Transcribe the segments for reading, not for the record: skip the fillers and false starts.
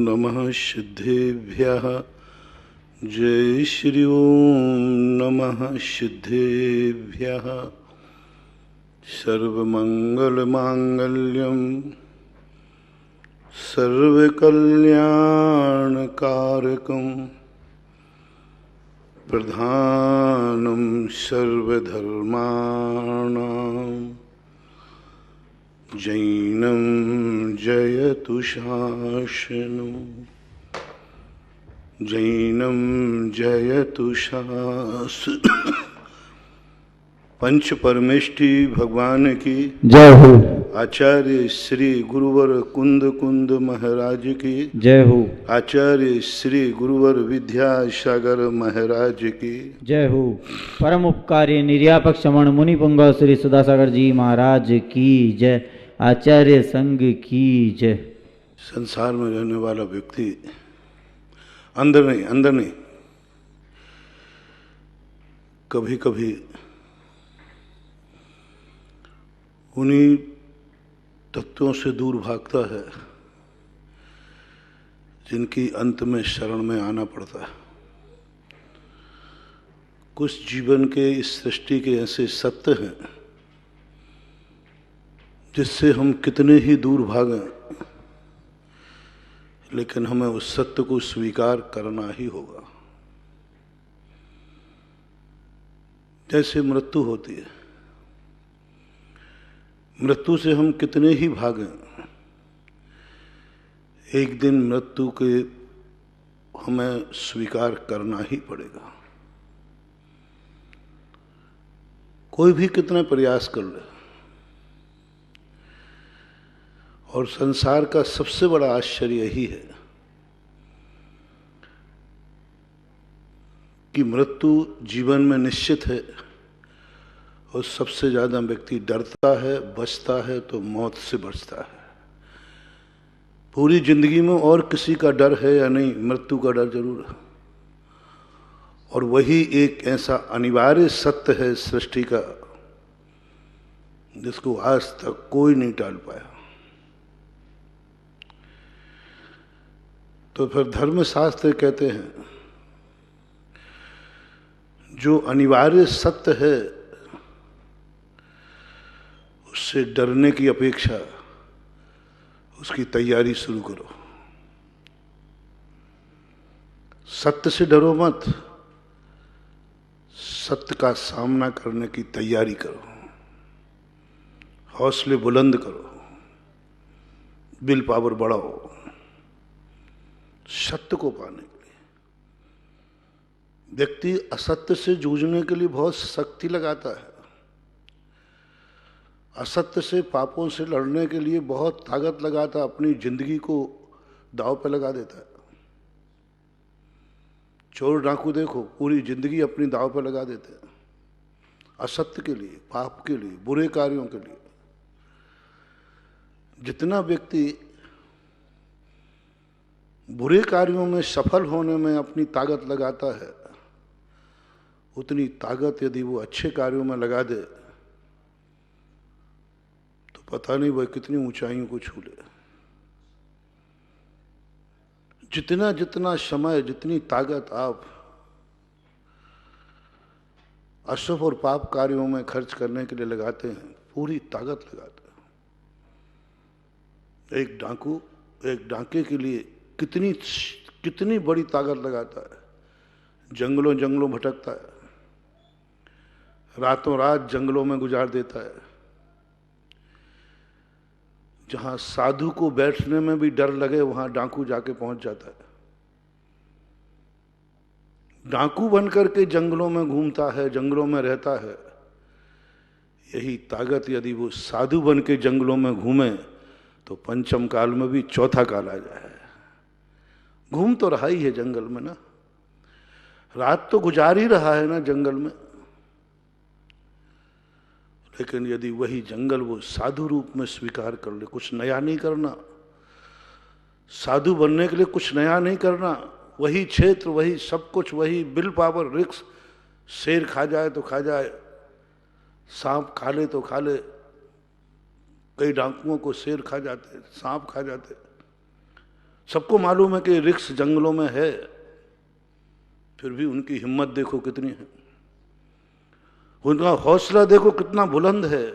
नमः सिद्धेभ्यः। जय श्री ओम नमः सिद्धेभ्यः। सर्वमंगलमांगल्यं सर्वकल्याणकारकं प्रधानं सर्वधर्माणां जैनं जयतु शासनं जैनं जयतु शासनं। पंच परमेष्टि भगवान की जय हो। आचार्य श्री गुरुवर कुंद कुंद महाराज की जय हो। आचार्य श्री गुरुवर विद्यासागर महाराज की जय हो। परम उपकारी निर्यापक श्रवण मुनि पुंग श्री सुधासागर जी महाराज की जय। आचार्य संघ की जय। संसार में रहने वाला व्यक्ति अंदर नहीं कभी कभी उन्हीं तत्वों से दूर भागता है जिनकी अंत में शरण में आना पड़ता है। कुछ जीवन के इस सृष्टि के ऐसे सत्य हैं जिससे हम कितने ही दूर भागें लेकिन हमें उस सत्य को स्वीकार करना ही होगा। जैसे मृत्यु होती है, मृत्यु से हम कितने ही भागें, एक दिन मृत्यु के हमें स्वीकार करना ही पड़ेगा। कोई भी कितना प्रयास कर ले। और संसार का सबसे बड़ा आश्चर्य यही है कि मृत्यु जीवन में निश्चित है और सबसे ज्यादा व्यक्ति डरता है, बचता है तो मौत से बचता है। पूरी जिंदगी में और किसी का डर है या नहीं, मृत्यु का डर जरूर है। और वही एक ऐसा अनिवार्य सत्य है सृष्टि का जिसको आज तक कोई नहीं टाल पाया। तो फिर धर्मशास्त्र कहते हैं जो अनिवार्य सत्य है उससे डरने की अपेक्षा उसकी तैयारी शुरू करो। सत्य से डरो मत, सत्य का सामना करने की तैयारी करो, हौसले बुलंद करो, विल पावर बढ़ाओ सत्य को पाने के लिए। व्यक्ति असत्य से जूझने के लिए बहुत शक्ति लगाता है, असत्य से पापों से लड़ने के लिए बहुत ताकत लगाता है, अपनी जिंदगी को दांव पे लगा देता है। चोर डाकू देखो पूरी जिंदगी अपनी दांव पे लगा देते हैं असत्य के लिए, पाप के लिए, बुरे कार्यों के लिए। जितना व्यक्ति बुरे कार्यों में सफल होने में अपनी ताकत लगाता है उतनी ताकत यदि वो अच्छे कार्यों में लगा दे तो पता नहीं वह कितनी ऊंचाइयों को छू ले। जितना जितना समय, जितनी ताकत आप अशुभ और पाप कार्यों में खर्च करने के लिए लगाते हैं, पूरी ताकत लगाते हैं। एक डाकू एक डाके के लिए कितनी बड़ी ताकत लगाता है। जंगलों जंगलों भटकता है, रातों रात जंगलों में गुजार देता है। जहां साधु को बैठने में भी डर लगे वहां डाकू जाके पहुंच जाता है। डाकू बनकर के जंगलों में घूमता है, जंगलों में रहता है। यही ताकत यदि वो साधु बन के जंगलों में घूमे तो पंचम काल में भी चौथा काल आ जाए। घूम तो रहा ही है जंगल में ना, रात तो गुजार ही रहा है ना जंगल में। लेकिन यदि वही जंगल वो साधु रूप में स्वीकार कर ले, कुछ नया नहीं करना, साधु बनने के लिए कुछ नया नहीं करना, वही क्षेत्र, वही सब कुछ, वही विल पावर, रिक्स। शेर खा जाए तो खा जाए, सांप खा ले तो खा ले। कई डाकुओं को शेर खा जाते, सांप खा जाते। सबको मालूम है कि रिक्स जंगलों में है, फिर भी उनकी हिम्मत देखो कितनी है, उनका हौसला देखो कितना बुलंद है।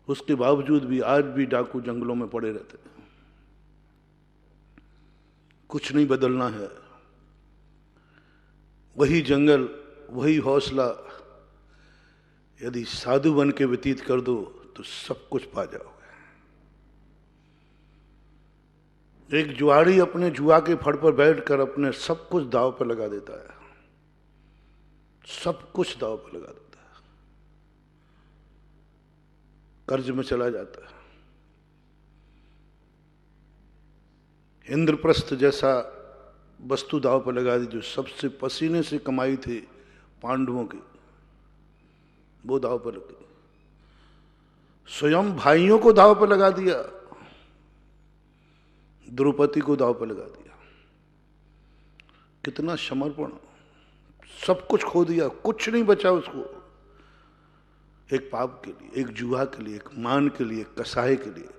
उसके बावजूद भी आज भी डाकू जंगलों में पड़े रहते हैं। कुछ नहीं बदलना है, वही जंगल, वही हौसला यदि साधु बन के व्यतीत कर दो तो सब कुछ पा जाओगे। एक जुआरी अपने जुआ के फड़ पर बैठकर अपने सब कुछ दांव पर लगा देता है, सब कुछ दांव पर लगा देता है, कर्ज में चला जाता है। इंद्रप्रस्थ जैसा वस्तु दांव पर लगा दी, जो सबसे पसीने से कमाई थी पांडवों की, वो दांव पर लगी। स्वयं भाइयों को दांव पर लगा दिया, द्रौपदी को दांव पर लगा दिया। कितना समर्पण, सब कुछ खो दिया, कुछ नहीं बचा उसको। एक पाप के लिए, एक जुआ के लिए, एक मान के लिए, एक कसाई के लिए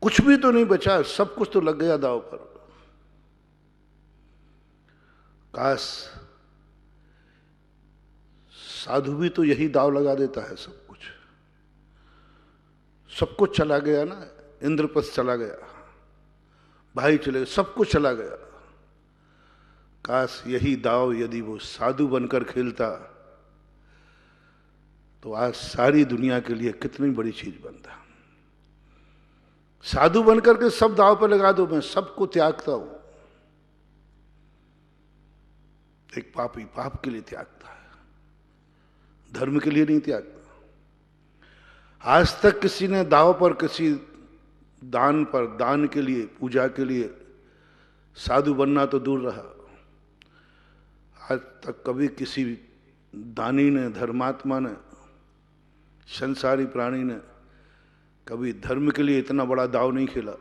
कुछ भी तो नहीं बचा, सब कुछ तो लग गया दांव पर। काश साधु भी तो यही दांव लगा देता है। सब कुछ चला गया ना, इंद्रप्रस्थ चला गया, भाई चले गए, सब कुछ चला गया। काश यही दांव यदि वो साधु बनकर खेलता तो आज सारी दुनिया के लिए कितनी बड़ी चीज बनता। साधु बनकर के सब दांव पर लगा दो, मैं सबको त्यागता हूं। एक पापी पाप के लिए त्यागता है, धर्म के लिए नहीं त्यागता। आज तक किसी ने दांव पर, किसी दान पर, दान के लिए, पूजा के लिए साधु बनना तो दूर रहा, आज तक कभी किसी दानी ने, धर्मात्मा ने, संसारी प्राणी ने कभी धर्म के लिए इतना बड़ा दांव नहीं खेला।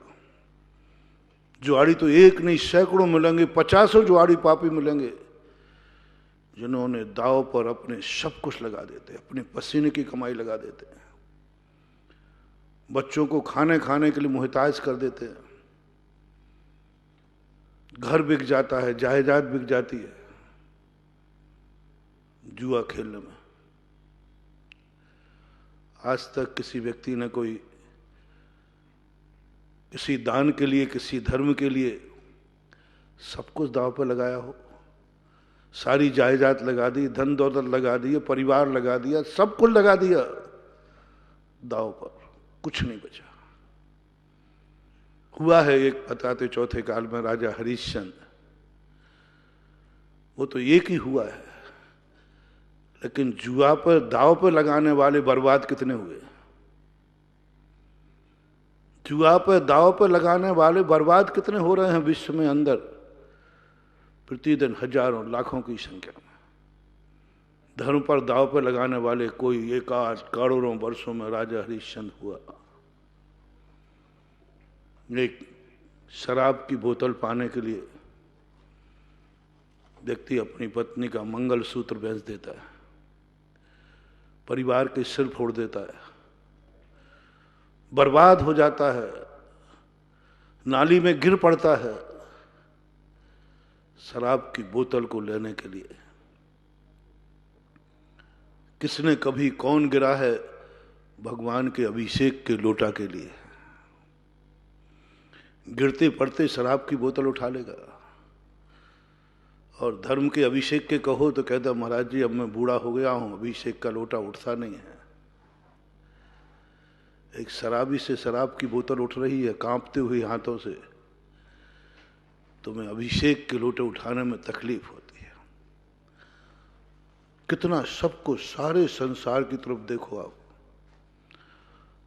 जुआड़ी तो एक नहीं सैकड़ों मिलेंगे, 50 जुआड़ी पापी मिलेंगे जिन्होंने दांव पर अपने सब कुछ लगा देते, अपने पसीने की कमाई लगा देते हैं, बच्चों को खाने के लिए मुहताज कर देते हैं, घर बिक जाता है, जायदाद बिक जाती है जुआ खेलने में। आज तक किसी व्यक्ति ने कोई किसी दान के लिए, किसी धर्म के लिए सब कुछ दांव पर लगाया हो? सारी जायदाद लगा दी, धन दौलत लगा दी, परिवार लगा दिया, सब कुछ लगा दिया दांव पर, कुछ नहीं बचा। हुआ है एक बताते चौथे काल में राजा हरिश्चंद्र, वो तो एक ही हुआ है, लेकिन जुआ पर दांव पर लगाने वाले बर्बाद कितने हुए। जुआ पर दांव पर लगाने वाले बर्बाद कितने हो रहे हैं विश्व में अंदर, प्रतिदिन हजारों लाखों की संख्या में। धर्म पर दांव पर लगाने वाले कोई एक आध करोड़ों वर्षों में राजा हरिश्चंद्र हुआ। एक शराब की बोतल पाने के लिए व्यक्ति अपनी पत्नी का मंगलसूत्र बेच देता है, परिवार के सिर फोड़ देता है, बर्बाद हो जाता है, नाली में गिर पड़ता है शराब की बोतल को लेने के लिए। किसने कभी कौन गिरा है भगवान के अभिषेक के लोटा के लिए? गिरते पड़ते शराब की बोतल उठा लेगा। और धर्म के अभिषेक के कहो तो कहता महाराज जी अब मैं बूढ़ा हो गया हूं, अभिषेक का लोटा उठता नहीं है। एक शराबी से शराब की बोतल उठ रही है कांपते हुए हाथों से, तुम्हें अभिषेक के लोटे उठाने में तकलीफ होती है। कितना सब कुछ, सारे संसार की तरफ देखो आप,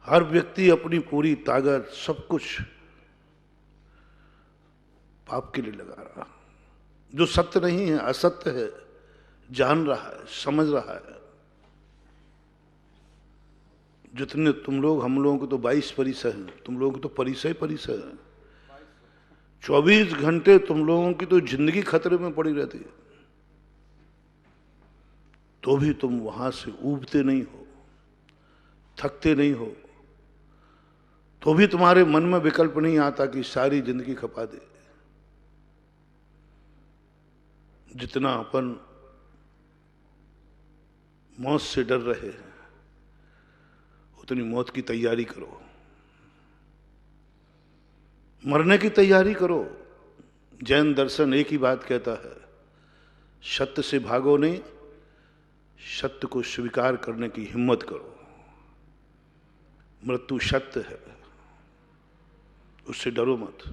हर व्यक्ति अपनी पूरी ताकत सब कुछ पाप के लिए लगा रहा। जो सत्य नहीं है, असत्य है, जान रहा है, समझ रहा है। जितने तुम लोग, हम लोगों को तो 22 परिसर हैं, तुम लोगों को तो परिसर है। 24 घंटे तुम लोगों की तो जिंदगी खतरे में पड़ी रहती है, तो भी तुम वहां से ऊबते नहीं हो, थकते नहीं हो। तो भी तुम्हारे मन में विकल्प नहीं आता कि सारी जिंदगी खपा दे। जितना अपन मौत से डर रहे हैं उतनी मौत की तैयारी करो, मरने की तैयारी करो। जैन दर्शन एक ही बात कहता है, सत्य से भागो नहीं, सत्य को स्वीकार करने की हिम्मत करो। मृत्यु सत्य है, उससे डरो मत,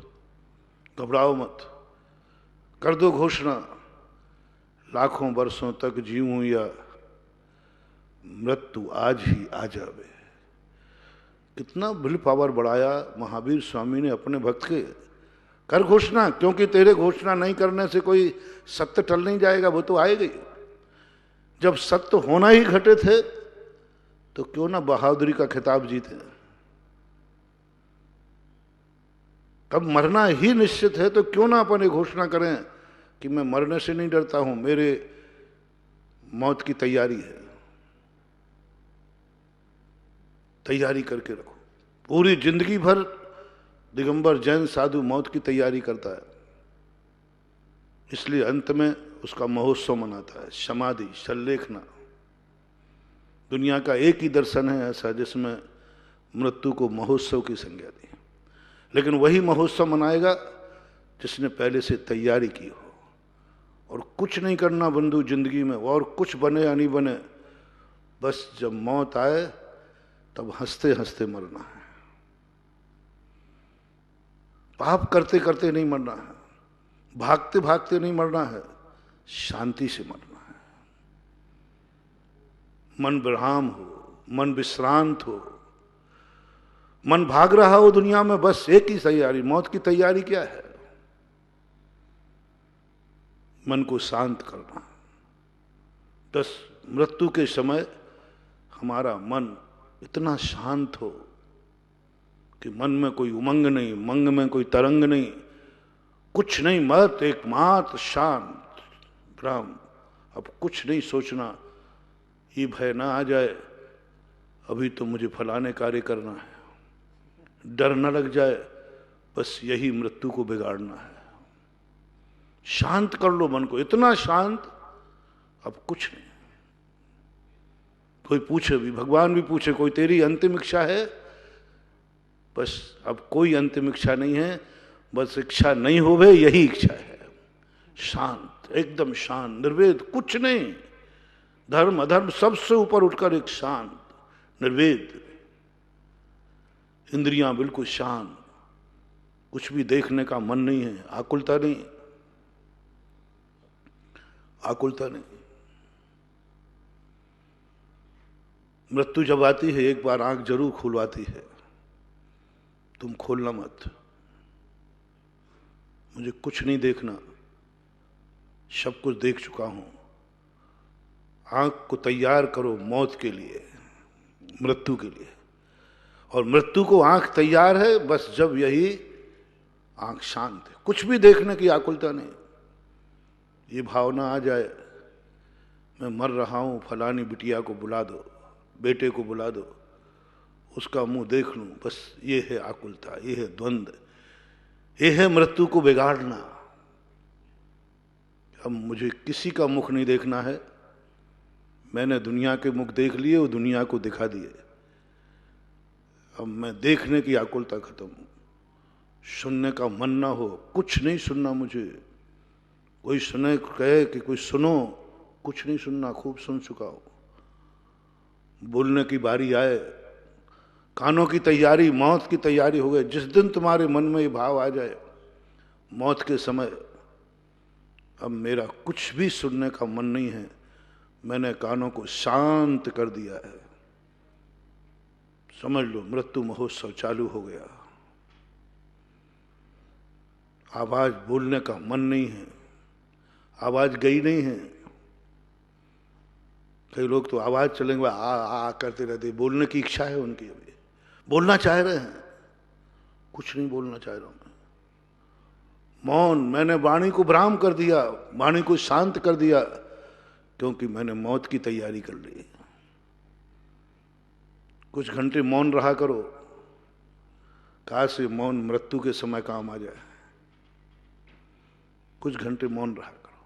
घबराओ मत। कर दो घोषणा, लाखों वर्षों तक जीऊं या मृत्यु आज ही आ जावे। कितना विल पावर बढ़ाया महावीर स्वामी ने अपने भक्त के। कर घोषणा, क्योंकि तेरे घोषणा नहीं करने से कोई सत्य टल नहीं जाएगा, वो तो आएगा ही। जब सत्य होना ही घटित है तो क्यों ना बहादुरी का खिताब जीते। तब मरना ही निश्चित है तो क्यों ना अपन ये घोषणा करें कि मैं मरने से नहीं डरता हूं, मेरे मौत की तैयारी है। तैयारी करके रखो। पूरी जिंदगी भर दिगंबर जैन साधु मौत की तैयारी करता है, इसलिए अंत में उसका महोत्सव मनाता है। समाधि, सल्लेखना, दुनिया का एक ही दर्शन है ऐसा जिसमें मृत्यु को महोत्सव की संज्ञा दी। लेकिन वही महोत्सव मनाएगा जिसने पहले से तैयारी की हो। और कुछ नहीं करना बंधु जिंदगी में, और कुछ बने या नहीं बने, बस जब मौत आए तब हंसते हंसते मरना है। पाप करते करते नहीं मरना है, भागते भागते नहीं मरना है, शांति से मरना है। मन विराम हो, मन विश्रांत हो, मन भाग रहा हो दुनिया में, बस एक ही तैयारी, मौत की तैयारी क्या है? मन को शांत करना। बस मृत्यु के समय हमारा मन इतना शांत हो कि मन में कोई उमंग नहीं, मंग में कोई तरंग नहीं, कुछ नहीं, मत एकमात्र शांत ब्रह्म। अब कुछ नहीं सोचना, ये भय ना आ जाए अभी तो मुझे फलाने कार्य करना है, डर न लग जाए, बस यही मृत्यु को बिगाड़ना है। शांत कर लो मन को, इतना शांत अब कुछ नहीं। कोई पूछे भी, भगवान भी पूछे, कोई तेरी अंतिम इच्छा है? बस अब कोई अंतिम इच्छा नहीं है, बस इच्छा नहीं होवे यही इच्छा है। शांत, एकदम शांत, निर्वेद, कुछ नहीं, धर्म अधर्म सबसे ऊपर उठकर एक शांत निर्वेद, इंद्रियां बिल्कुल शांत, कुछ भी देखने का मन नहीं है, आकुलता नहीं, आकुलता नहीं। मृत्यु जब आती है एक बार आंख जरूर खुलवाती है, तुम खोलना मत। मुझे कुछ नहीं देखना, सब कुछ देख चुका हूं। आंख को तैयार करो मौत के लिए, मृत्यु के लिए। और मृत्यु को आंख तैयार है बस जब यही आंख शांत है, कुछ भी देखने की आकुलता नहीं। ये भावना आ जाए मैं मर रहा हूं, फलानी बिटिया को बुला दो, बेटे को बुला दो, उसका मुंह देख लूं, बस ये है आकुलता, ये है द्वंद्व, ये है मृत्यु को बिगाड़ना। अब मुझे किसी का मुख नहीं देखना है, मैंने दुनिया के मुख देख लिए, वो दुनिया को दिखा दिए। अब मैं देखने की आकुलता खत्म, सुनने का मन ना हो, कुछ नहीं सुनना मुझे। कोई सुने कहे कि कोई सुनो, कुछ नहीं सुनना, खूब सुन चुका हो। बोलने की बारी आए, कानों की तैयारी, मौत की तैयारी हो गई। जिस दिन तुम्हारे मन में ये भाव आ जाए मौत के समय, अब मेरा कुछ भी सुनने का मन नहीं है, मैंने कानों को शांत कर दिया है, समझ लो मृत्यु महोत्सव चालू हो गया। आवाज बोलने का मन नहीं है, आवाज गई नहीं है। कई लोग तो आवाज चलेंगे आ करते रहते, बोलने की इच्छा है उनकी, अभी बोलना चाह रहे हैं, कुछ नहीं बोलना चाह रहा हूं मैं। मौन, मैंने वाणी को विराम कर दिया, वाणी को शांत कर दिया, क्योंकि मैंने मौत की तैयारी कर ली। कुछ घंटे मौन रहा करो, काश ये मौन मृत्यु के समय काम आ जाए। कुछ घंटे मौन रहा करो,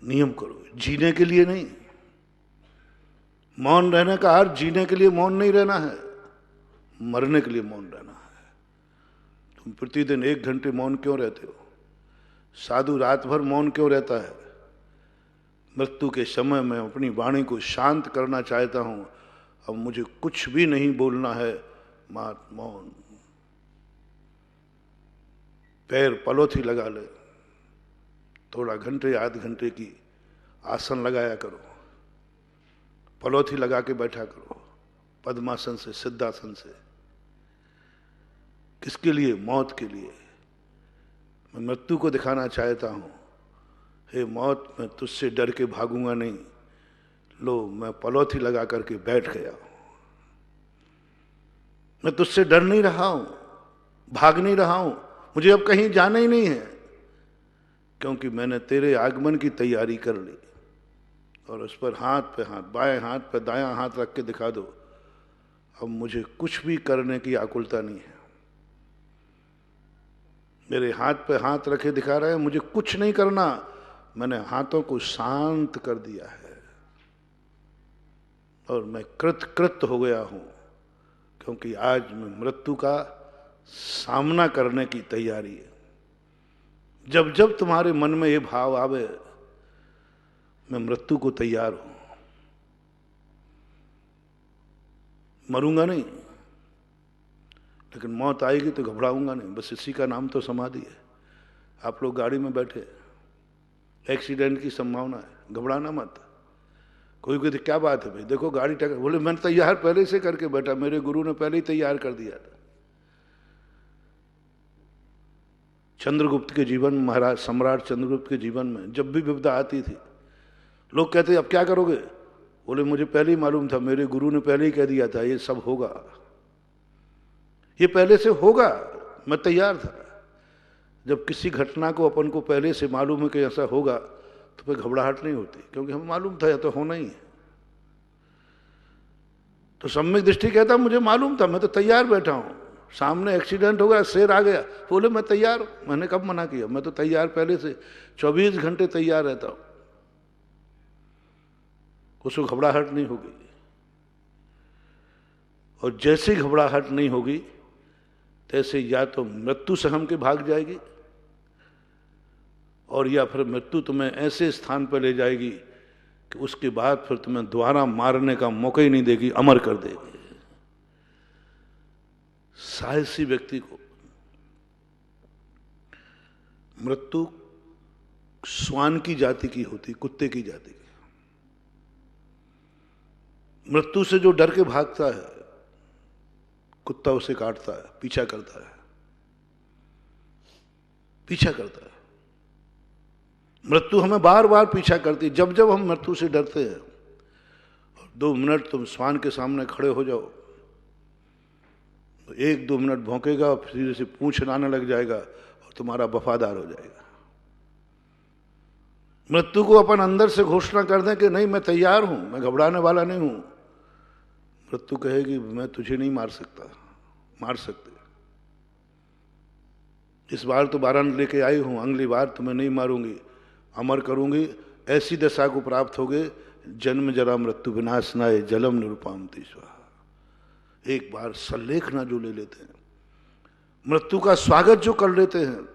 नियम करो, जीने के लिए नहीं। मौन रहने का अर्थ जीने के लिए मौन नहीं रहना है, मरने के लिए मौन रहना है। तुम प्रतिदिन 1 घंटे मौन क्यों रहते हो? साधु रात भर मौन क्यों रहता है? मृत्यु के समय में अपनी वाणी को शांत करना चाहता हूं, अब मुझे कुछ भी नहीं बोलना है, मौन। पैर पलोथी लगा ले, थोड़ा घंटे आध घंटे की आसन लगाया करो, पलोथी लगा के बैठा करो, पद्मासन से, सिद्धासन से। किसके लिए? मौत के लिए। मैं मृत्यु को दिखाना चाहता हूं, हे मौत, मैं तुझसे डर के भागूंगा नहीं। लो, मैं पलोथी लगा करके बैठ गया। मैं तुझसे डर नहीं रहा हूं, भाग नहीं रहा हूं, मुझे अब कहीं जाना ही नहीं है, क्योंकि मैंने तेरे आगमन की तैयारी कर ली। और उस पर हाथ पे हाथ, बाएं हाथ पे दायां हाथ रख के दिखा दो, अब मुझे कुछ भी करने की आकुलता नहीं है। मेरे हाथ पे हाथ रखे दिखा रहे हैं, मुझे कुछ नहीं करना, मैंने हाथों को शांत कर दिया है और मैं कृत हो गया हूं, क्योंकि आज मैं मृत्यु का सामना करने की तैयारी है। जब जब तुम्हारे मन में ये भाव आवे, मैं मृत्यु को तैयार हूं, मरूंगा नहीं, लेकिन मौत आएगी तो घबराऊंगा नहीं। बस इसी का नाम तो समाधि है। आप लोग गाड़ी में बैठे, एक्सीडेंट की संभावना है, घबराना मत। कोई कोई तो क्या बात है भाई, देखो गाड़ी टक्कर, बोले मैंने तैयार पहले से करके बैठा, मेरे गुरु ने पहले ही तैयार कर दिया था। चंद्रगुप्त के जीवन में, महाराज सम्राट चंद्रगुप्त के जीवन में जब भी विपदा आती थी, लोग कहते अब क्या करोगे? बोले मुझे पहले ही मालूम था, मेरे गुरु ने पहले ही कह दिया था ये सब होगा, ये पहले से होगा, मैं तैयार था। जब किसी घटना को अपन को पहले से मालूम है कि ऐसा होगा, तो फिर घबराहट नहीं होती, क्योंकि हमें मालूम था यह तो होना ही है। तो सम्यक दृष्टि कहता मुझे मालूम था, मैं तो तैयार बैठा हूं, सामने एक्सीडेंट हो गया, शेर आ गया, बोले मैं तैयार। मैंने कब मना किया? मैं तो तैयार पहले से, 24 घंटे तैयार रहता हूं, उसको घबराहट नहीं होगी। और जैसे घबराहट नहीं होगी, तैसे या तो मृत्यु से हम के भाग जाएगी, और या फिर मृत्यु तुम्हें ऐसे स्थान पर ले जाएगी कि उसके बाद फिर तुम्हें दोबारा मारने का मौका ही नहीं देगी, अमर कर देगी। साहसी व्यक्ति को मृत्यु श्वान की जाति की होती, कुत्ते की जाति की। मृत्यु से जो डर के भागता है, कुत्ता उसे काटता है, पीछा करता है, पीछा करता है। मृत्यु हमें बार बार पीछा करती है। जब जब हम मृत्यु से डरते हैं, 2 मिनट तुम श्वान के सामने खड़े हो जाओ, 1-2 मिनट भौंकेगा और फिर से पूंछ लाने लग जाएगा और तुम्हारा वफादार हो जाएगा। मृत्यु को अपन अंदर से घोषणा कर दें कि नहीं मैं तैयार हूं, मैं घबराने वाला नहीं हूं, मृत्यु कहेगी मैं तुझे नहीं मार सकता, मार सकते, इस बार तो बारन लेके आई हूं, अगली बार तुम्हें नहीं मारूंगी, अमर करूंगी। ऐसी दशा को प्राप्त होगे, जन्म जरा मृत्यु विनाशनाय जलम निरुपामति स्वाहा। एक बार सल्लेखना जो ले लेते हैं, मृत्यु का स्वागत जो कर लेते हैं,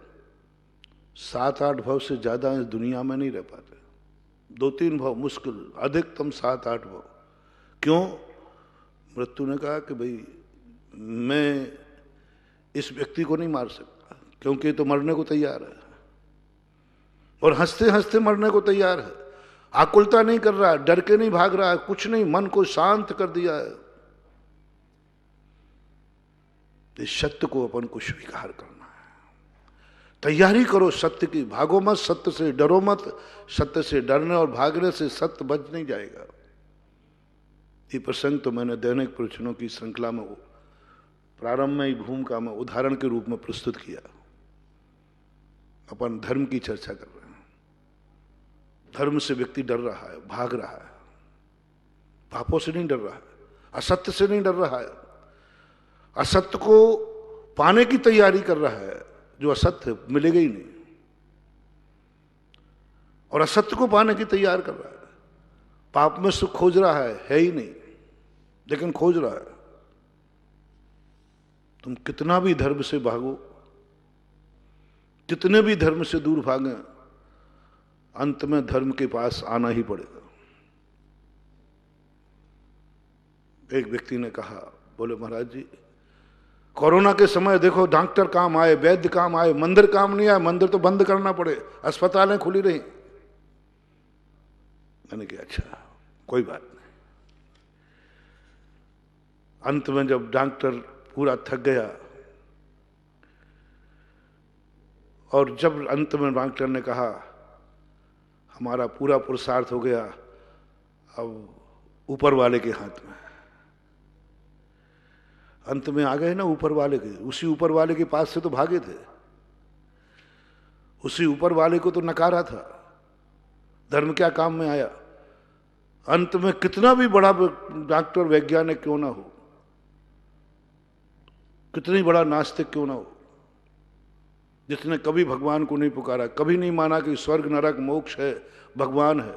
7-8 भव से ज्यादा इस दुनिया में नहीं रह पाते। 2-3 भव मुश्किल, अधिकतम 7-8 भव। क्यों? मृत्यु ने कहा कि भाई मैं इस व्यक्ति को नहीं मार सकता, क्योंकि तो मरने को तैयार है और हंसते हंसते मरने को तैयार है, आकुलता नहीं कर रहा, डर के नहीं भाग रहा है, कुछ नहीं, मन को शांत कर दिया है। इस सत्य को अपन को स्वीकार करना है, तैयारी करो सत्य की, भागो मत, सत्य से डरो मत। सत्य से डरने और भागने से सत्य बच नहीं जाएगा। ये प्रसंग तो मैंने दैनिक प्रवचनों की श्रृंखला में प्रारंभ में ही भूमिका में उदाहरण के रूप में प्रस्तुत किया। अपन धर्म की चर्चा कर रहे हैं। धर्म से व्यक्ति डर रहा है, भाग रहा है, पापों से नहीं डर रहा है, असत्य से नहीं डर रहा है। असत्य को पाने की तैयारी कर रहा है, जो असत्य मिलेगा ही नहीं, और असत्य को पाने की तैयार कर रहा है। पाप में सुख खोज रहा है ही नहीं, लेकिन खोज रहा है। तुम कितना भी धर्म से भागो, कितने भी धर्म से दूर भागें, अंत में धर्म के पास आना ही पड़ेगा। एक व्यक्ति ने कहा, बोले महाराज जी, कोरोना के समय देखो डॉक्टर काम आए, वैद्य काम आए, मंदिर काम नहीं आए। मंदिर तो बंद करना पड़े, अस्पतालें खुली रही। मैंने कहा अच्छा कोई बात नहीं। अंत में जब डॉक्टर पूरा थक गया और जब अंत में डॉक्टर ने कहा हमारा पूरा पुरुषार्थ हो गया, अब ऊपर वाले के हाथ में। अंत में आ गए ना ऊपर वाले के, उसी ऊपर वाले के पास से तो भागे थे, उसी ऊपर वाले को तो नकारा था। धर्म क्या काम में आया? अंत में कितना भी बड़ा डॉक्टर वैज्ञानिक क्यों ना हो, कितनी बड़ा नास्तिक क्यों ना हो, जिसने कभी भगवान को नहीं पुकारा, कभी नहीं माना कि स्वर्ग नरक मोक्ष है, भगवान है,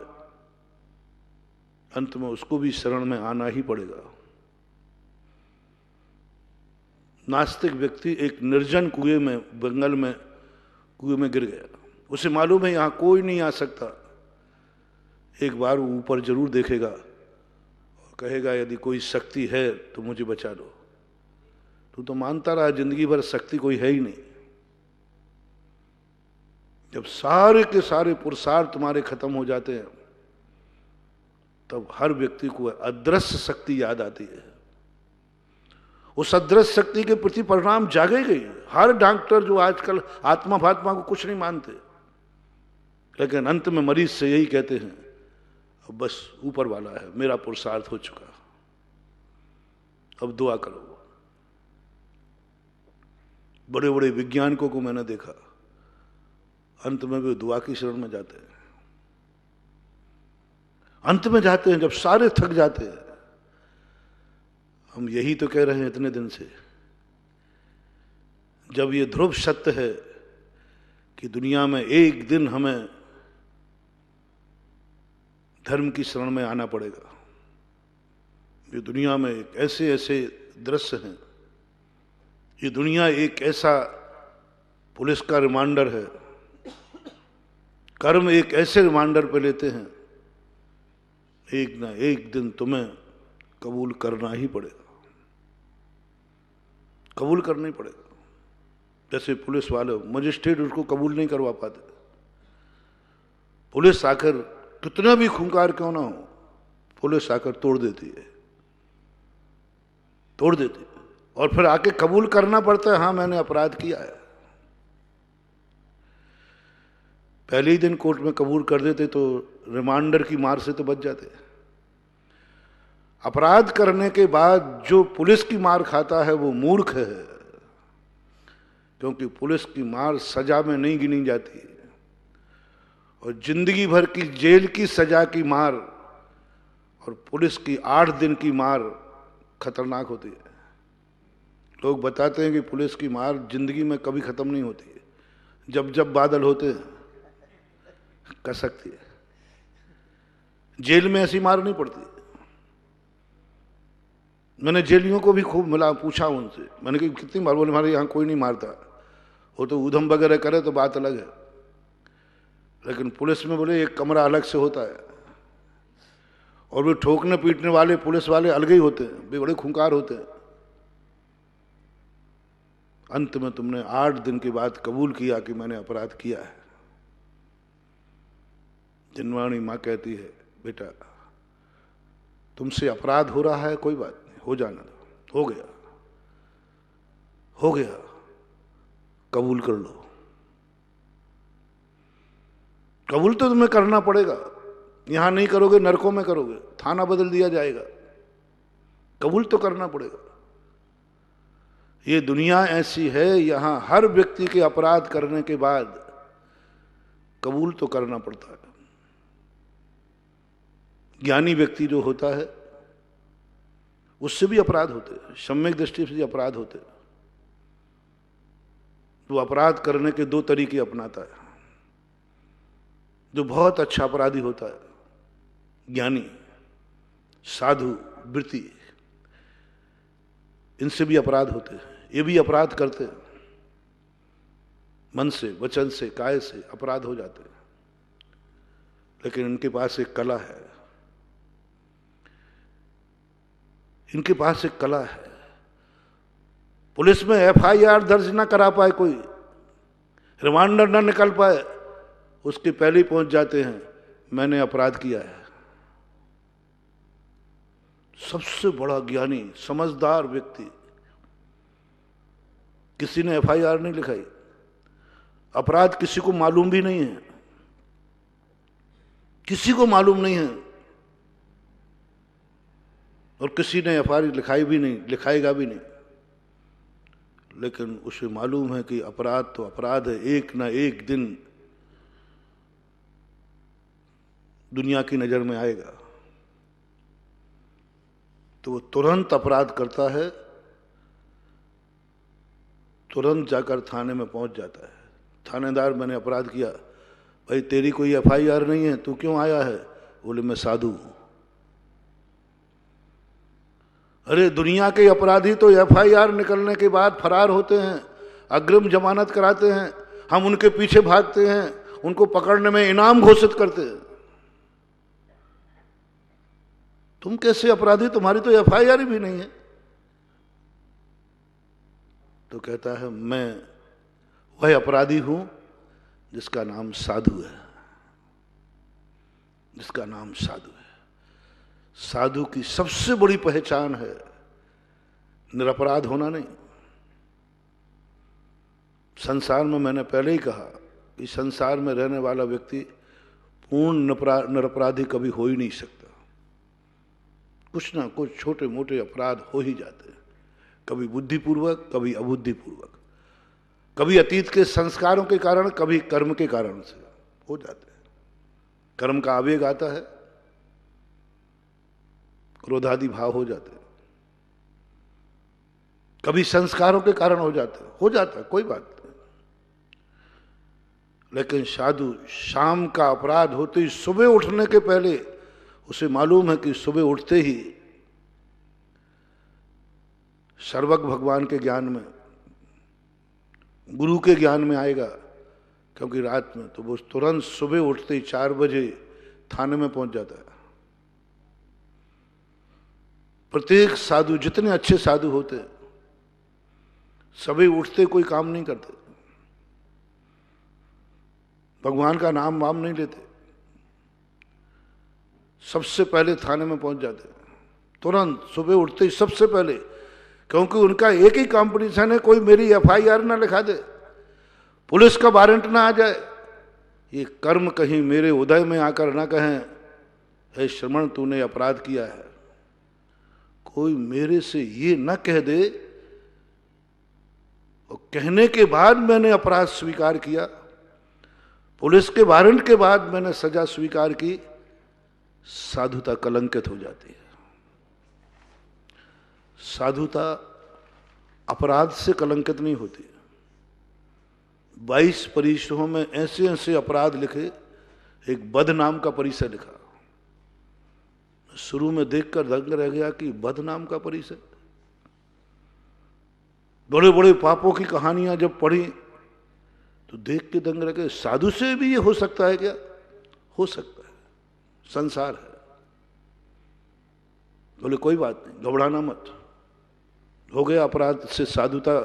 अंत में उसको भी शरण में आना ही पड़ेगा। नास्तिक व्यक्ति एक निर्जन कुएं में, बंगाल में कुएं में गिर गया। उसे मालूम है यहां कोई नहीं आ सकता। एक बार वो ऊपर जरूर देखेगा और कहेगा यदि कोई शक्ति है तो मुझे बचा लो। तू तो मानता रहा जिंदगी भर शक्ति कोई है ही नहीं। जब सारे के सारे पुरुषार्थ तुम्हारे खत्म हो जाते हैं तब हर व्यक्ति को अदृश्य शक्ति याद आती है। उस अदृश्य शक्ति के प्रति परिणाम जागेगी। हर डॉक्टर जो आजकल आत्मा फात्मा को कुछ नहीं मानते, लेकिन अंत में मरीज से यही कहते हैं अब बस ऊपर वाला है, मेरा पुरुषार्थ हो चुका, अब दुआ करो। बड़े बड़े वैज्ञानिकों को मैंने देखा, अंत में भी दुआ की शरण में जाते हैं। अंत में जाते हैं जब सारे थक जाते हैं। हम यही तो कह रहे हैं इतने दिन से, जब ये ध्रुव सत्य है कि दुनिया में एक दिन हमें धर्म की शरण में आना पड़ेगा। ये दुनिया में एक ऐसे ऐसे दृश्य हैं, ये दुनिया एक ऐसा पुलिस का रिमांडर है, कर्म एक ऐसे रिमांडर पे लेते हैं, एक ना एक दिन तुम्हें कबूल करना ही पड़ेगा, कबूल करना ही पड़ेगा। जैसे पुलिस वाले, मजिस्ट्रेट उसको कबूल नहीं करवा पाते। पुलिस आकर कितना भी खूंखार क्यों ना हो, पुलिस आकर तोड़ देती है, तोड़ देती है, और फिर आके कबूल करना पड़ता है, हाँ मैंने अपराध किया है। पहले ही दिन कोर्ट में कबूल कर देते तो रिमांडर की मार से तो बच जाते। अपराध करने के बाद जो पुलिस की मार खाता है वो मूर्ख है, क्योंकि पुलिस की मार सजा में नहीं गिनी जाती, और जिंदगी भर की जेल की सजा की मार और पुलिस की 8 दिन की मार खतरनाक होती है। लोग बताते हैं कि पुलिस की मार जिंदगी में कभी खत्म नहीं होती है, जब जब बादल होते हैं कर सकती है। जेल में ऐसी मार नहीं पड़ती। मैंने जेलियों को भी खूब मिला, पूछा उनसे, मैंने कहा कितनी मार? बोले हमारे यहाँ कोई नहीं मारता, वो तो ऊधम वगैरह करे तो बात अलग है, लेकिन पुलिस में बोले एक कमरा अलग से होता है, और वे ठोकने पीटने वाले पुलिस वाले अलग ही होते हैं, वे बड़े खूंखार होते हैं। अंत में तुमने 8 दिन के बाद कबूल किया कि मैंने अपराध किया है। जिनवाणी माँ कहती है बेटा तुमसे अपराध हो रहा है, कोई बात नहीं, हो जाना दो, हो गया, हो गया, कबूल कर लो। कबूल तो तुम्हें करना पड़ेगा, यहां नहीं करोगे नरकों में करोगे, थाना बदल दिया जाएगा। कबूल तो करना पड़ेगा। ये दुनिया ऐसी है, यहां हर व्यक्ति के अपराध करने के बाद कबूल तो करना पड़ता है। ज्ञानी व्यक्ति जो होता है उससे भी अपराध होते हैं, सम्यक दृष्टि से भी अपराध होते हैं, वो अपराध करने के दो तरीके अपनाता है। जो बहुत अच्छा अपराधी होता है, ज्ञानी, साधु, वृत्ति, इनसे भी अपराध होते हैं, ये भी अपराध करते हैं, मन से, वचन से, काय से अपराध हो जाते हैं, लेकिन इनके पास एक कला है, इनके पास एक कला है। पुलिस में एफआईआर दर्ज ना करा पाए, कोई रिमांडर ना निकल पाए, उसके पहले ही पहुंच जाते हैं मैंने अपराध किया है। सबसे बड़ा ज्ञानी, समझदार व्यक्ति, किसी ने एफआईआर नहीं लिखाई, अपराध किसी को मालूम भी नहीं है, किसी को मालूम नहीं है, और किसी ने एफआईआर लिखाई भी नहीं, लिखाएगा भी नहीं, लेकिन उसे मालूम है कि अपराध तो अपराध है, एक ना एक दिन दुनिया की नजर में आएगा। तो वो तुरंत अपराध करता है, तुरंत जाकर थाने में पहुंच जाता है। थानेदार, मैंने अपराध किया। भाई तेरी कोई एफआईआर नहीं है, तू क्यों आया है? बोले मैं साधु हूं। अरे दुनिया के अपराधी तो एफआईआर निकलने के बाद फरार होते हैं, अग्रिम जमानत कराते हैं, हम उनके पीछे भागते हैं, उनको पकड़ने में इनाम घोषित करते हैं। तुम कैसे अपराधी, तुम्हारी तो एफआईआर भी नहीं है। तो कहता है मैं वह अपराधी हूं जिसका नाम साधु है, जिसका नाम साधु है। साधु की सबसे बड़ी पहचान है निरपराध होना नहीं। संसार में, मैंने पहले ही कहा कि संसार में रहने वाला व्यक्ति पूर्ण निरपराधी कभी हो ही नहीं सकता। कुछ ना कुछ छोटे मोटे अपराध हो ही जाते हैं, कभी बुद्धिपूर्वक, कभी अबुद्धिपूर्वक, कभी अतीत के संस्कारों के कारण, कभी कर्म के कारण से हो जाते हैं। कर्म का आवेग आता है, क्रोधादि भाव हो जाते हैं, कभी संस्कारों के कारण हो जाते हैं, हो जाता है, कोई बात नहीं। लेकिन साधु शाम का अपराध होते ही, सुबह उठने के पहले उसे मालूम है कि सुबह उठते ही सर्वज्ञ भगवान के ज्ञान में, गुरु के ज्ञान में आएगा, क्योंकि रात में, तो वो तुरंत सुबह उठते ही 4 बजे थाने में पहुंच जाता है। प्रत्येक साधु, जितने अच्छे साधु होते, सभी उठते कोई काम नहीं करते, भगवान का नाम वाम नहीं लेते, सबसे पहले थाने में पहुंच जाते तुरंत सुबह उठते ही, सबसे पहले। क्योंकि उनका एक ही कॉम्पिटिशन है, कोई मेरी एफआईआर ना लिखा दे, पुलिस का वारंट ना आ जाए, ये कर्म कहीं मेरे उदय में आकर ना कहें हे श्रमण तूने अपराध किया है। कोई मेरे से ये न कह दे, और कहने के बाद मैंने अपराध स्वीकार किया, पुलिस के वारंट के बाद मैंने सजा स्वीकार की, साधुता कलंकित हो जाती है। साधुता अपराध से कलंकित नहीं होती। 22 परिसरों में ऐसे ऐसे अपराध लिखे, एक बद नाम का परिसर लिखा। शुरू में देखकर दंग रह गया कि बद नाम का परिसर, बड़े बड़े पापों की कहानियां जब पढ़ी तो देख के दंग रह गए, साधु से भी ये हो सकता है क्या? हो सकता है, संसार है। बोले कोई बात नहीं, घबराना मत, हो गया अपराध से साधुता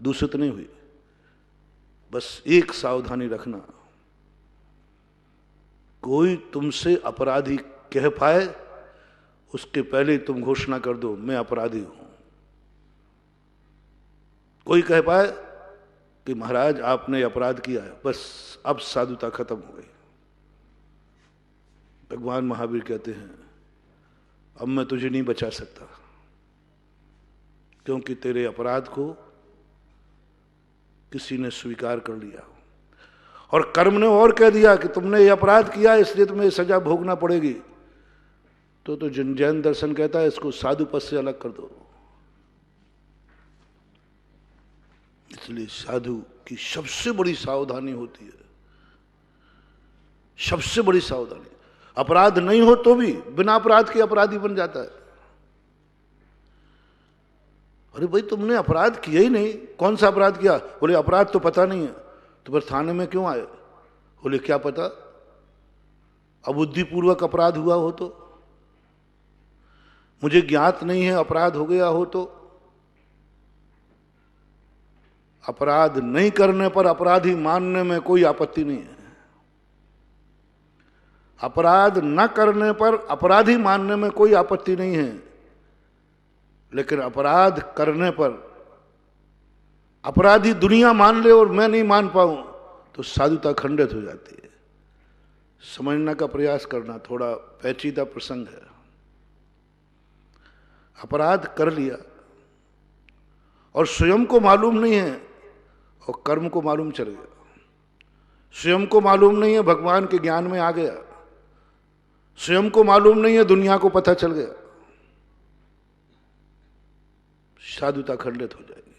दूषित नहीं हुई। बस एक सावधानी रखना, कोई तुमसे अपराधी कह पाए उसके पहले तुम घोषणा कर दो मैं अपराधी हूं। कोई कह पाए कि महाराज आपने अपराध किया है, बस अब साधुता खत्म हो गई। भगवान महावीर कहते हैं अब मैं तुझे नहीं बचा सकता, क्योंकि तेरे अपराध को किसी ने स्वीकार कर लिया, और कर्म ने और कह दिया कि तुमने ये अपराध किया इसलिए तुम्हें सजा भोगना पड़ेगी। तो जैन दर्शन कहता है इसको साधु पद से अलग कर दो। इसलिए साधु की सबसे बड़ी सावधानी होती है, सबसे बड़ी सावधानी। अपराध नहीं हो तो भी बिना अपराध के अपराधी बन जाता है। अरे भाई तुमने अपराध किया ही नहीं, कौन सा अपराध किया? बोले अपराध तो पता नहीं है। तो फिर थाने में क्यों आए? बोले क्या पता, अबुद्धिपूर्वक अपराध हुआ हो तो, मुझे ज्ञात नहीं है अपराध हो गया हो तो। अपराध नहीं करने पर अपराधी मानने में कोई आपत्ति नहीं है, अपराध न करने पर अपराधी मानने में कोई आपत्ति नहीं है, लेकिन अपराध करने पर अपराधी दुनिया मान ले और मैं नहीं मान पाऊं तो साधुता खंडित हो जाती है। समझने का प्रयास करना, थोड़ा पेचीदा प्रसंग है। अपराध कर लिया और स्वयं को मालूम नहीं है और कर्म को मालूम चल गया। स्वयं को मालूम नहीं है, भगवान के ज्ञान में आ गया। स्वयं को मालूम नहीं है, दुनिया को पता चल गया। साधुता खंडित हो जाएगी।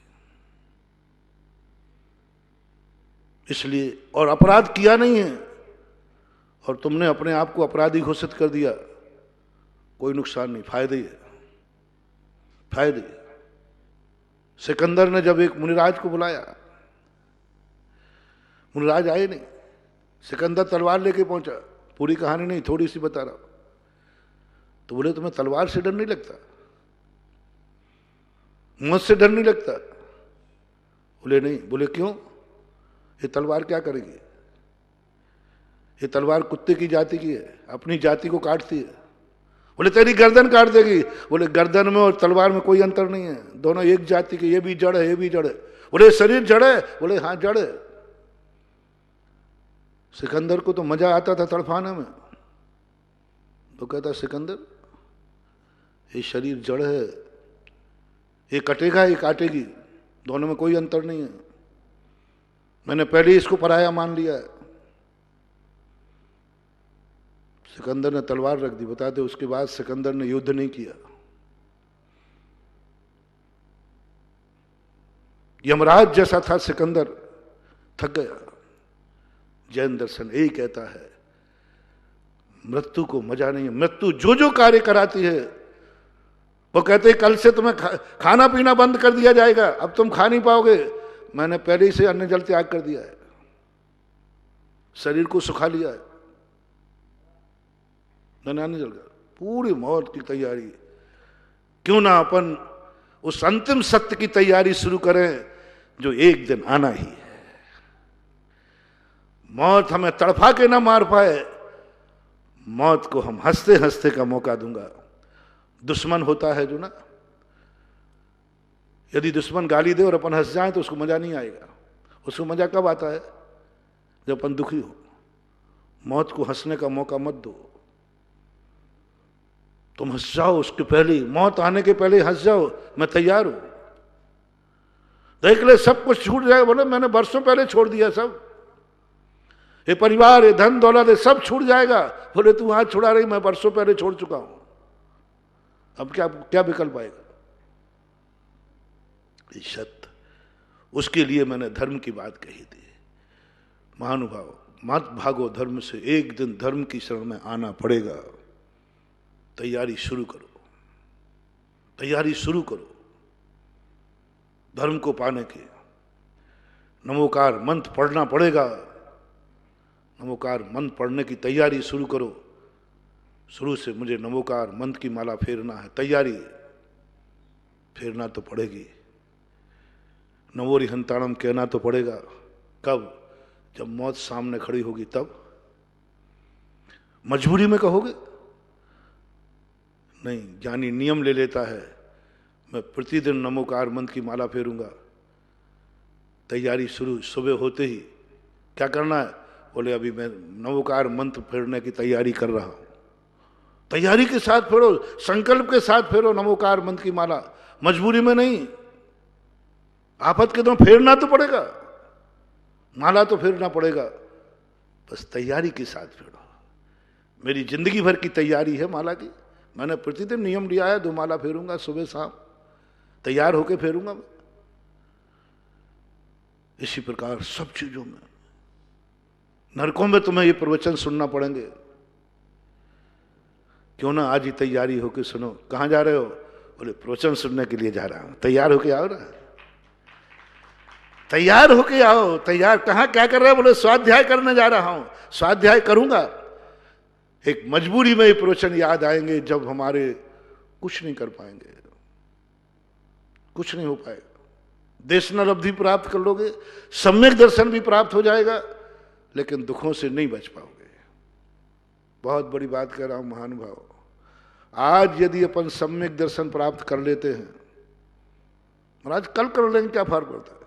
इसलिए, और अपराध किया नहीं है और तुमने अपने आप को अपराधी घोषित कर दिया, कोई नुकसान नहीं, फायदे ही है, फायदे। सिकंदर ने जब एक मुनिराज को बुलाया, मुनिराज आए नहीं, सिकंदर तलवार लेके पहुंचा। पूरी कहानी नहीं, थोड़ी सी बता रहा हूं। तो बोले तुम्हें तलवार से डर नहीं लगता? मुझसे डर नहीं लगता? बोले नहीं। बोले क्यों? ये तलवार क्या करेगी? ये तलवार कुत्ते की जाति की है, अपनी जाति को काटती है। बोले तेरी गर्दन काट देगी। बोले गर्दन में और तलवार में कोई अंतर नहीं है, दोनों एक जाति के, ये भी जड़ है, ये भी जड़ है। बोले शरीर जड़ है? बोले हाँ जड़ है। सिकंदर को तो मजा आता था तड़फाने में। तो कहता सिकंदर ये शरीर जड़ है, ये कटेगा, ये काटेगी, दोनों में कोई अंतर नहीं है। मैंने पहले ही इसको पराया मान लिया है। सिकंदर ने तलवार रख दी। बताते उसके बाद सिकंदर ने युद्ध नहीं किया। यमराज जैसा था सिकंदर, थक गया। जैन दर्शन यही कहता है मृत्यु को मजा नहीं है। मृत्यु जो जो कार्य कराती है, वो कहते हैं कल से तुम्हें खाना पीना बंद कर दिया जाएगा, अब तुम खा नहीं पाओगे। मैंने पहले ही से अन्न जल त्याग कर दिया है, शरीर को सुखा लिया है, मैंने अन्न जल कर पूरी मौत की तैयारी। क्यों ना अपन उस अंतिम सत्य की तैयारी शुरू करें जो एक दिन आना ही है। मौत हमें तड़फा के ना मार पाए, मौत को हम हंसते हंसते का मौका दूंगा। दुश्मन होता है जो ना, यदि दुश्मन गाली दे और अपन हंस जाए तो उसको मजा नहीं आएगा। उसको मजा कब आता है? जब अपन दुखी हो। मौत को हंसने का मौका मत दो। तुम हंस जाओ उसके पहले, मौत आने के पहले हंस जाओ, मैं तैयार हूं। देख ले सब कुछ छूट जाएगा। बोले मैंने बरसों पहले छोड़ दिया सब, ये परिवार, ये धन दौलत, ये सब छूट जाएगा। बोले तू हाथ छुड़ा रही, मैं बरसों पहले छोड़ चुका हूं, अब क्या क्या विकल्प आएगा? ये सत्य, उसके लिए मैंने धर्म की बात कही थी। महानुभाव, मत भागो धर्म से, एक दिन धर्म की शरण में आना पड़ेगा। तैयारी शुरू करो, तैयारी शुरू करो धर्म को पाने की। नमोकार मंत्र पढ़ना पड़ेगा, नमोकार मंत्र पढ़ने की तैयारी शुरू करो। शुरू से मुझे नमोकार मंत्र की माला फेरना है, तैयारी फेरना तो पड़ेगी। नवोरिहंताणम कहना तो पड़ेगा। कब? जब मौत सामने खड़ी होगी तब। मजबूरी में कहोगे? नहीं, ज्ञानी नियम ले लेता है, मैं प्रतिदिन नमोकार मंत्र की माला फेरूंगा। तैयारी शुरू, सुबह होते ही क्या करना है? बोले अभी मैं नमोकार मंत्र फेरने की तैयारी कर रहा हूं। तैयारी के साथ फेरो, संकल्प के साथ फेरो नमोकार मंत्र की माला। मजबूरी में नहीं, आफत के दौरान फेरना तो पड़ेगा, माला तो फेरना पड़ेगा, बस तैयारी के साथ फेरो। मेरी जिंदगी भर की तैयारी है माला की। मैंने प्रतिदिन नियम लिया है, 2 माला फेरूंगा सुबह शाम, तैयार होके फेरूंगा मैं। इसी प्रकार सब चीजों में, नरकों में तुम्हें ये प्रवचन सुनना पड़ेंगे। क्यों ना आज ही तैयारी होके सुनो। कहाँ जा रहे हो? बोले प्रवचन सुनने के लिए जा रहा हूं। तैयार होके आओ ना, तैयार होके आओ। तैयार कहाँ, क्या कर रहे हो? बोले स्वाध्याय करने जा रहा हूं। स्वाध्याय करूंगा। एक मजबूरी में ये प्रवचन याद आएंगे जब हमारे कुछ नहीं कर पाएंगे, कुछ नहीं हो पाएगा। देशनल अवधि प्राप्त कर लोगे, सम्यक दर्शन भी प्राप्त हो जाएगा, लेकिन दुखों से नहीं बच पाओगे। बहुत बड़ी बात कह रहा हूं महानुभाव। आज यदि अपन सम्यक दर्शन प्राप्त कर लेते हैं, महाराज कल कर लेंगे क्या फर्क पड़ता है,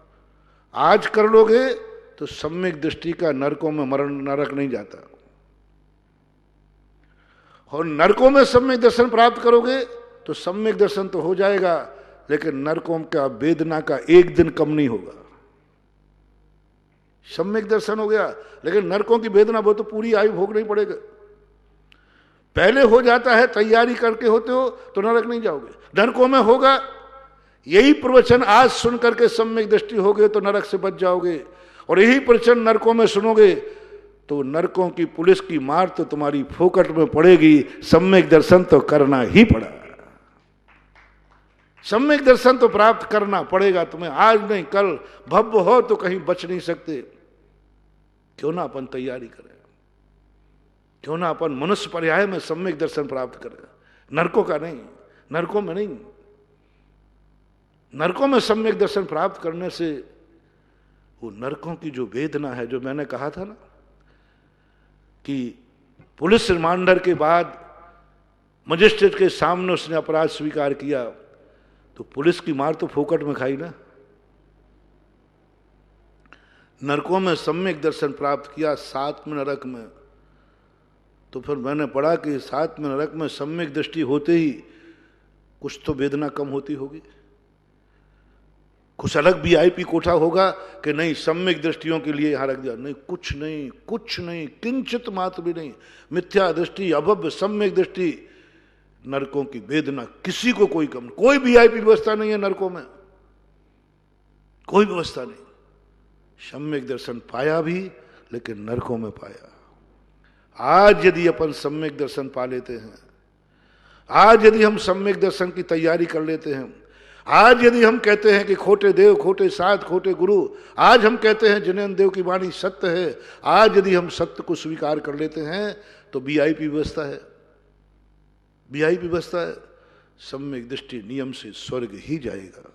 आज कर लोगे तो सम्यक दृष्टि का नरकों में मरण, नरक नहीं जाता। और नरकों में सम्यक दर्शन प्राप्त करोगे तो सम्यक दर्शन तो हो जाएगा, लेकिन नरकों का वेदना का एक दिन कम नहीं होगा। सम्यक दर्शन हो गया, लेकिन नरकों की वेदना वो तो पूरी आयु भोगनी पड़ेगा। पहले हो जाता है, तैयारी करके होते हो तो नरक नहीं जाओगे। नरकों में होगा, यही प्रवचन आज सुन करके सम्यक दृष्टि हो गए तो नरक से बच जाओगे। और यही प्रवचन नरकों में सुनोगे तो नरकों की पुलिस की मार तो तुम्हारी फोकट में पड़ेगी। सम्यक दर्शन तो करना ही पड़ा, सम्यक दर्शन तो प्राप्त करना पड़ेगा तुम्हें, आज नहीं कल। भव्य हो तो कहीं बच नहीं सकते। क्यों ना अपन तैयारी करें, क्यों ना अपन मनुष्य पर्याय में सम्यक दर्शन प्राप्त करें, नरकों का नहीं, नरकों में नहीं। नरकों में सम्यक दर्शन प्राप्त करने से वो नरकों की जो वेदना है, जो मैंने कहा था ना कि पुलिस रिमांडर के बाद मजिस्ट्रेट के सामने उसने अपराध स्वीकार किया, तो पुलिस की मार तो फोकट में खाई ना। नरकों में सम्यक दर्शन प्राप्त किया, साथ में नरक में, तो फिर मैंने पढ़ा कि साथ में नरक में सम्यक दृष्टि होते ही कुछ तो वेदना कम होती होगी, कुछ अलग वीआईपी कोठा होगा कि नहीं सम्यक दृष्टियों के लिए यहां रख दिया। नहीं, कुछ नहीं, कुछ नहीं, किंचित मात्र भी नहीं। मिथ्या दृष्टि, अभव्य सम्यक दृष्टि, नरकों की वेदना किसी को कोई कम, कोई वीआईपी व्यवस्था नहीं है नरकों में, कोई व्यवस्था नहीं। सम्यक दर्शन पाया भी, लेकिन नरकों में पाया। आज यदि अपन सम्यक दर्शन पा लेते हैं, आज यदि हम सम्यक दर्शन की तैयारी कर लेते हैं, आज यदि हम कहते हैं कि खोटे देव, खोटे साध, खोटे गुरु, आज हम कहते हैं जिनेन्द्र देव की वाणी सत्य है, आज यदि हम सत्य को स्वीकार कर लेते हैं तो वीआईपी व्यवस्था है, वीआईपी व्यवस्था है। सम्यक दृष्टि नियम से स्वर्ग ही जाएगा।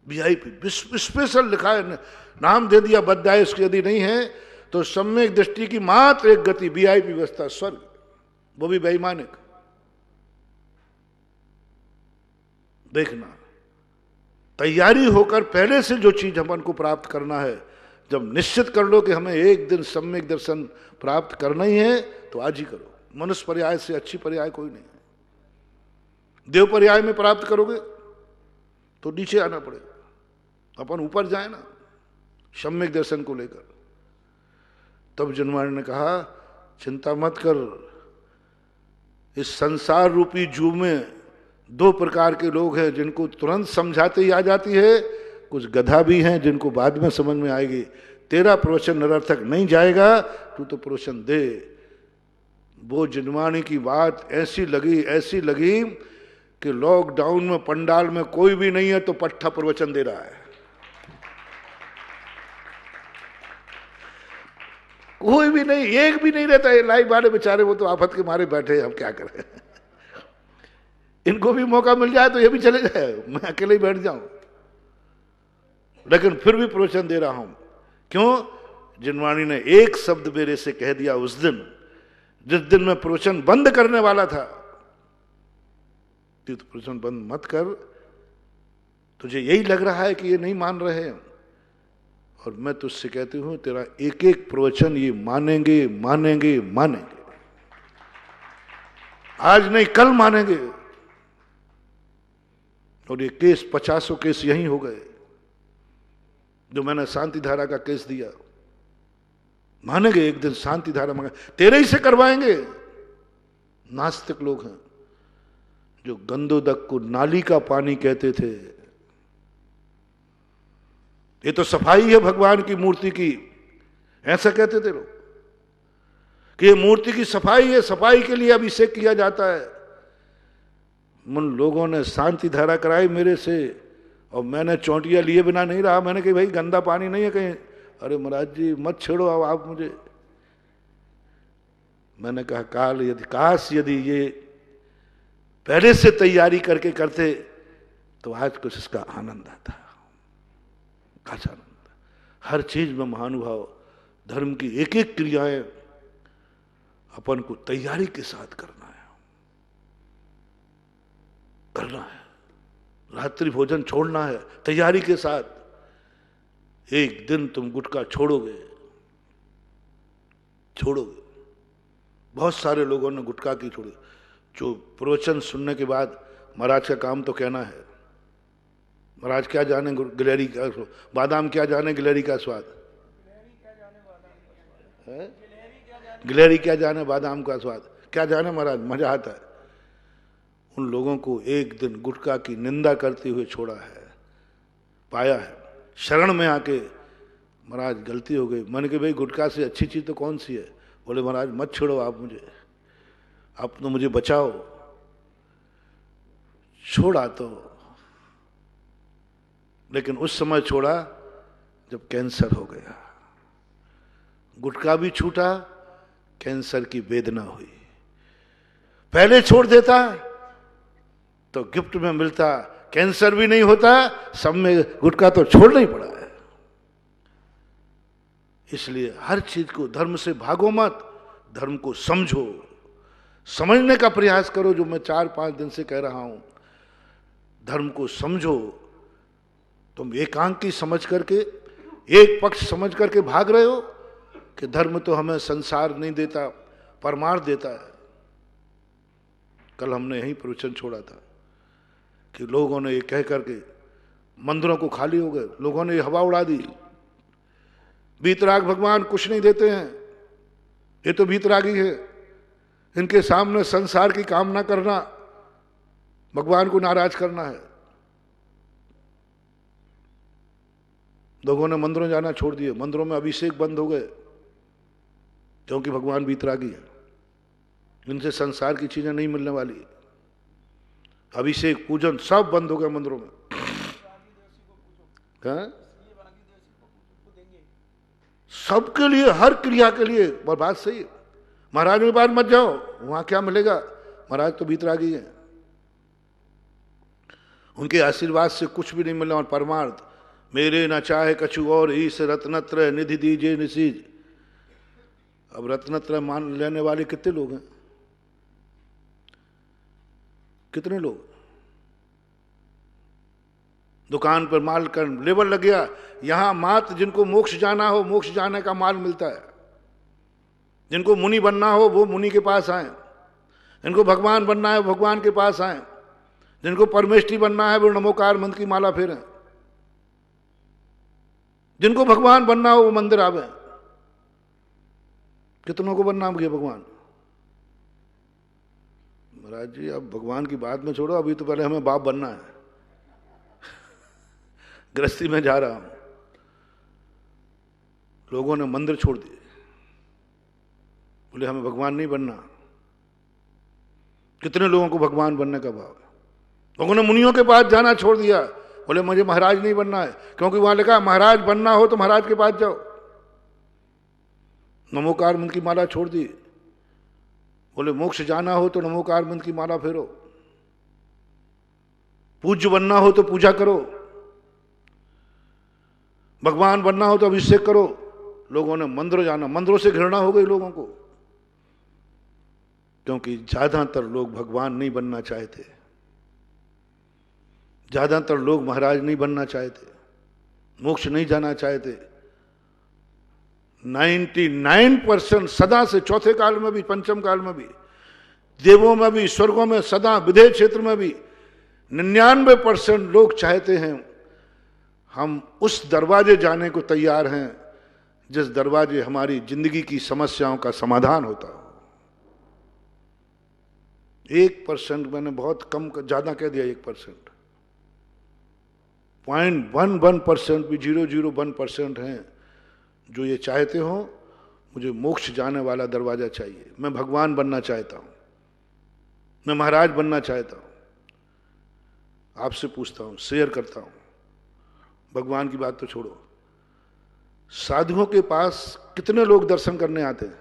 वीआईपी स्पेशल लिखा है, नाम दे दिया बद्दाय, इसकी यदि नहीं है तो सम्यक दृष्टि की मात्र एक गति, वीआईपी व्यवस्था, स्वर्ग, वो भी बेईमानिक। देखना, तैयारी होकर पहले से जो चीज अपन को प्राप्त करना है, जब निश्चित कर लो कि हमें एक दिन सम्यक दर्शन प्राप्त करना ही है तो आज ही करो। मनुष्य पर्याय से अच्छी पर्याय कोई नहीं है। देव पर्याय में प्राप्त करोगे तो नीचे आना पड़ेगा, अपन ऊपर जाए ना सम्यक दर्शन को लेकर। तब जनवाणी ने कहा चिंता मत कर, इस संसार रूपी जू में दो प्रकार के लोग हैं जिनको तुरंत समझाते ही आ जाती है, कुछ गधा भी हैं जिनको बाद में समझ में आएगी। तेरा प्रवचन निरर्थक नहीं जाएगा, तू तो प्रवचन दे। वो जिनवाणी की बात ऐसी लगी कि लॉकडाउन में पंडाल में कोई भी नहीं है तो पट्ठा प्रवचन दे रहा है। कोई भी नहीं, एक भी नहीं रहता है। लाइव वाले बेचारे वो तो आफत के मारे बैठे, हम क्या करें। इनको भी मौका मिल जाए तो ये भी चले जाए, मैं अकेले ही बैठ जाऊं, लेकिन फिर भी प्रवचन दे रहा हूं। क्यों? जिनवाणी ने एक शब्द मेरे से कह दिया उस दिन, जिस दिन मैं प्रवचन बंद करने वाला था। तू तो प्रवचन बंद मत कर, तुझे यही लग रहा है कि ये नहीं मान रहे हैं, और मैं तुझसे कहती हूं तेरा एक एक प्रवचन ये मानेंगे मानेंगे मानेंगे। आज नहीं कल मानेंगे। और ये केस 50 केस यहीं हो गए, जो मैंने शांति धारा का केस दिया। मानेंगे एक दिन, शांति धारा मांगे, तेरे ही से करवाएंगे। नास्तिक लोग हैं जो गंदोदक को नाली का पानी कहते थे, ये तो सफाई है भगवान की मूर्ति की, ऐसा कहते थे लोग कि ये मूर्ति की सफाई है, सफाई के लिए अभिषेक किया जाता है। उन लोगों ने शांति धारा कराई मेरे से, और मैंने चौंटिया लिए बिना नहीं रहा। मैंने कहा भाई गंदा पानी नहीं है कहीं। अरे महाराज जी मत छेड़ो अब आप मुझे। मैंने कहा काश यदि ये पहले से तैयारी करके करते तो आज कुछ इसका आनंद आता। खास आनंद। हर चीज में महानुभाव धर्म की एक एक क्रियाएं अपन को तैयारी के साथ करना है। रात्रि भोजन छोड़ना है तैयारी के साथ। एक दिन तुम गुटखा छोड़ोगे। बहुत सारे लोगों ने गुटखा की छोड़ी। जो प्रवचन सुनने के बाद महाराज का काम तो कहना है, महाराज क्या जाने गिलहरी का बादाम, क्या जाने गिलहरी का स्वाद, गिलहरी क्या जाने बादाम का स्वाद, क्या जाने महाराज, मजा आता है। उन लोगों को एक दिन गुटखा की निंदा करते हुए छोड़ा है, पाया है। शरण में आके महाराज गलती हो गई। मैंने कहा भाई गुटखा से अच्छी चीज तो कौन सी है? बोले महाराज मत छोड़ो आप मुझे, आप तो मुझे बचाओ। छोड़ा तो, लेकिन उस समय छोड़ा जब कैंसर हो गया। गुटखा भी छूटा, कैंसर की वेदना हुई। पहले छोड़ देता तो गिफ्ट में मिलता, कैंसर भी नहीं होता, सब में गुटखा तो छोड़ना ही पड़ा है। इसलिए हर चीज को धर्म से भागो मत, धर्म को समझो, समझने का प्रयास करो। जो मैं 4-5 दिन से कह रहा हूं, धर्म को समझो। तुम एकांकी समझ करके, एक पक्ष समझ करके भाग रहे हो कि धर्म तो हमें संसार नहीं देता, परमार्थ देता है। कल हमने यही प्रवचन छोड़ा था कि लोगों ने ये कह करके मंदिरों को खाली हो गए, लोगों ने ये हवा उड़ा दी। वीतराग भगवान कुछ नहीं देते हैं, ये तो वीतरागी है, इनके सामने संसार की कामना करना भगवान को नाराज करना है। लोगों ने मंदिरों जाना छोड़ दिए, मंदिरों में अभिषेक बंद हो गए क्योंकि भगवान वीतरागी है, इनसे संसार की चीजें नहीं मिलने वाली। अभिषेक पूजन सब बंद हो गए मंदिरों में। सबके लिए, हर क्रिया के लिए। और बात सही है, महाराज के पास मत जाओ, वहां क्या मिलेगा, महाराज तो वीतरागी है, उनके आशीर्वाद से कुछ भी नहीं मिलना। और परमार्थ मेरे न चाहे कछु और, ईश रत्नत्र निधि दीजिए निशीज। अब रत्नत्र मान लेने वाले कितने लोग हैं? कितने लोग? दुकान पर माल का लेबल लग गया, यहां मात्र जिनको मोक्ष जाना हो, मोक्ष जाने का माल मिलता है। जिनको मुनि बनना हो वो मुनि के पास आए, जिनको भगवान बनना है भगवान के पास आए, जिनको परमेष्ठी बनना है वो नमोकार मंत्र की माला फेरें, जिनको भगवान बनना हो वो मंदिर आवे। कितनों को बनना गया भगवान? महाराज जी अब भगवान की बात में छोड़ो, अभी तो पहले हमें बाप बनना है। गृहस्थी में जा रहा हूं, लोगों ने मंदिर छोड़ दिए, बोले हमें भगवान नहीं बनना। कितने लोगों को भगवान बनने का भाव है? लोगों ने मुनियों के पास जाना छोड़ दिया, बोले मुझे महाराज नहीं बनना है, क्योंकि वहां लिखा महाराज बनना हो तो महाराज के पास जाओ। नमोकार मंत्र की माला छोड़ दी, बोले मोक्ष जाना हो तो नमोकार मंत्र की माला फेरो, पूज्य बनना हो तो पूजा करो, भगवान बनना हो तो अभिषेक करो। लोगों ने मंदिर जाना, मंदिरों से घृणा हो गई लोगों को, क्योंकि ज्यादातर लोग भगवान नहीं बनना चाहते, ज्यादातर लोग महाराज नहीं बनना चाहते, मोक्ष नहीं जाना चाहते। 99% सदा से, चौथे काल में भी, पंचम काल में भी, देवों में भी, स्वर्गों में, सदा विदेह क्षेत्र में भी 99% लोग चाहते हैं हम उस दरवाजे जाने को तैयार हैं जिस दरवाजे हमारी जिंदगी की समस्याओं का समाधान होता हो। 1%, मैंने बहुत कम ज्यादा कह दिया, 1%। 0.11% भी 0.01% हैं जो ये चाहते हो मुझे मोक्ष जाने वाला दरवाजा चाहिए, मैं भगवान बनना चाहता हूं, मैं महाराज बनना चाहता हूं। आपसे पूछता हूं, शेयर करता हूं, भगवान की बात तो छोड़ो, साधुओं के पास कितने लोग दर्शन करने आते हैं?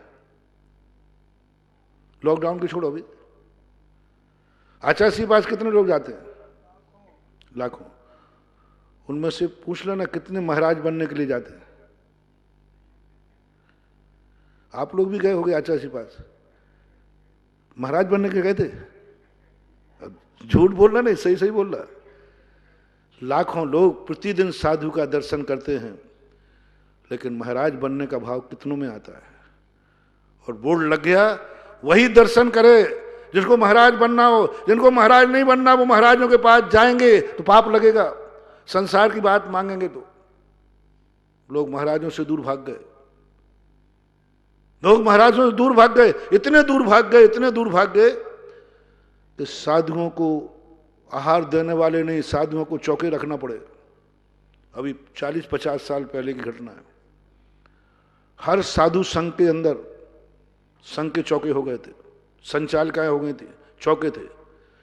लॉकडाउन के छोड़ो, अभी आचार्य के पास कितने लोग जाते हैं? लाखों। उनमें से पूछ लेना कितने महाराज बनने के लिए जाते हैं? आप लोग भी गए होंगे आचार्य के पास, महाराज बनने के गए थे? झूठ बोलना नहीं, सही सही बोल रहा। लाखों लोग प्रतिदिन साधु का दर्शन करते हैं, लेकिन महाराज बनने का भाव कितनों में आता है? और बोर्ड लग गया, वही दर्शन करे जिसको महाराज बनना हो। जिनको महाराज नहीं बनना वो महाराजों के पास जाएंगे तो पाप लगेगा, संसार की बात मांगेंगे तो। लोग महाराजों से दूर भाग गए, लोग महाराजों से दूर भाग गए, इतने दूर भाग गए, इतने दूर भाग गए कि साधुओं को आहार देने वाले नहीं, साधुओं को चौके रखना पड़े। अभी 40-50 साल पहले की घटना है। हर साधु संघ के अंदर संघ के चौके हो गए थे, संचालिकाएं हो गई थी, चौके थे,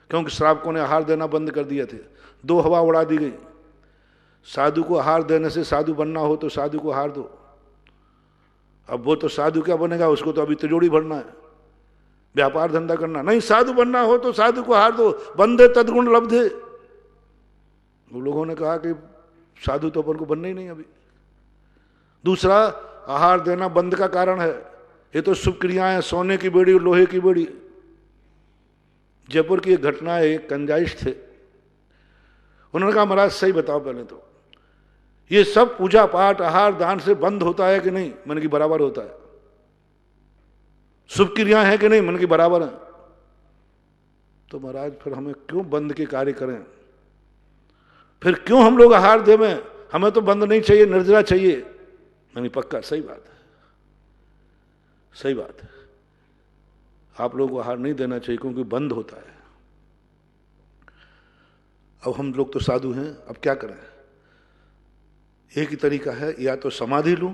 क्योंकि श्रावकों ने आहार देना बंद कर दिए थे। 2 हवा उड़ा दी गई। साधु को आहार देने से साधु बनना हो तो साधु को आहार दो। अब वो तो साधु क्या बनेगा, उसको तो अभी तिजोरी भरना है, व्यापार धंधा करना नहीं। साधु बनना हो तो साधु को आहार दो, बंदे तदगुण लब्धे। वो लोगों ने कहा कि साधु तो अपन को बनना ही नहीं अभी। दूसरा, आहार देना बंद का कारण है, ये तो शुभ क्रियाएं, सोने की बेड़ी और लोहे की बेड़ी। जयपुर की एक घटना है, एक कंजाइश थे, उन्होंने कहा महाराज सही बताओ पहले तो, ये सब पूजा पाठ आहार दान से बंद होता है कि नहीं? मन की बराबर होता है। शुभ क्रियाएं हैं कि नहीं? मन की बराबर है। तो महाराज फिर हमें क्यों बंद के कार्य करें? फिर क्यों हम लोग आहार देवें? हमें तो बंद नहीं चाहिए, निर्जला चाहिए। नहीं, पक्का सही बात है, सही बात है। आप लोगों को आहार नहीं देना चाहिए क्योंकि बंद होता है। अब हम लोग तो साधु हैं, अब क्या करें? एक ही तरीका है, या तो समाधि लूं।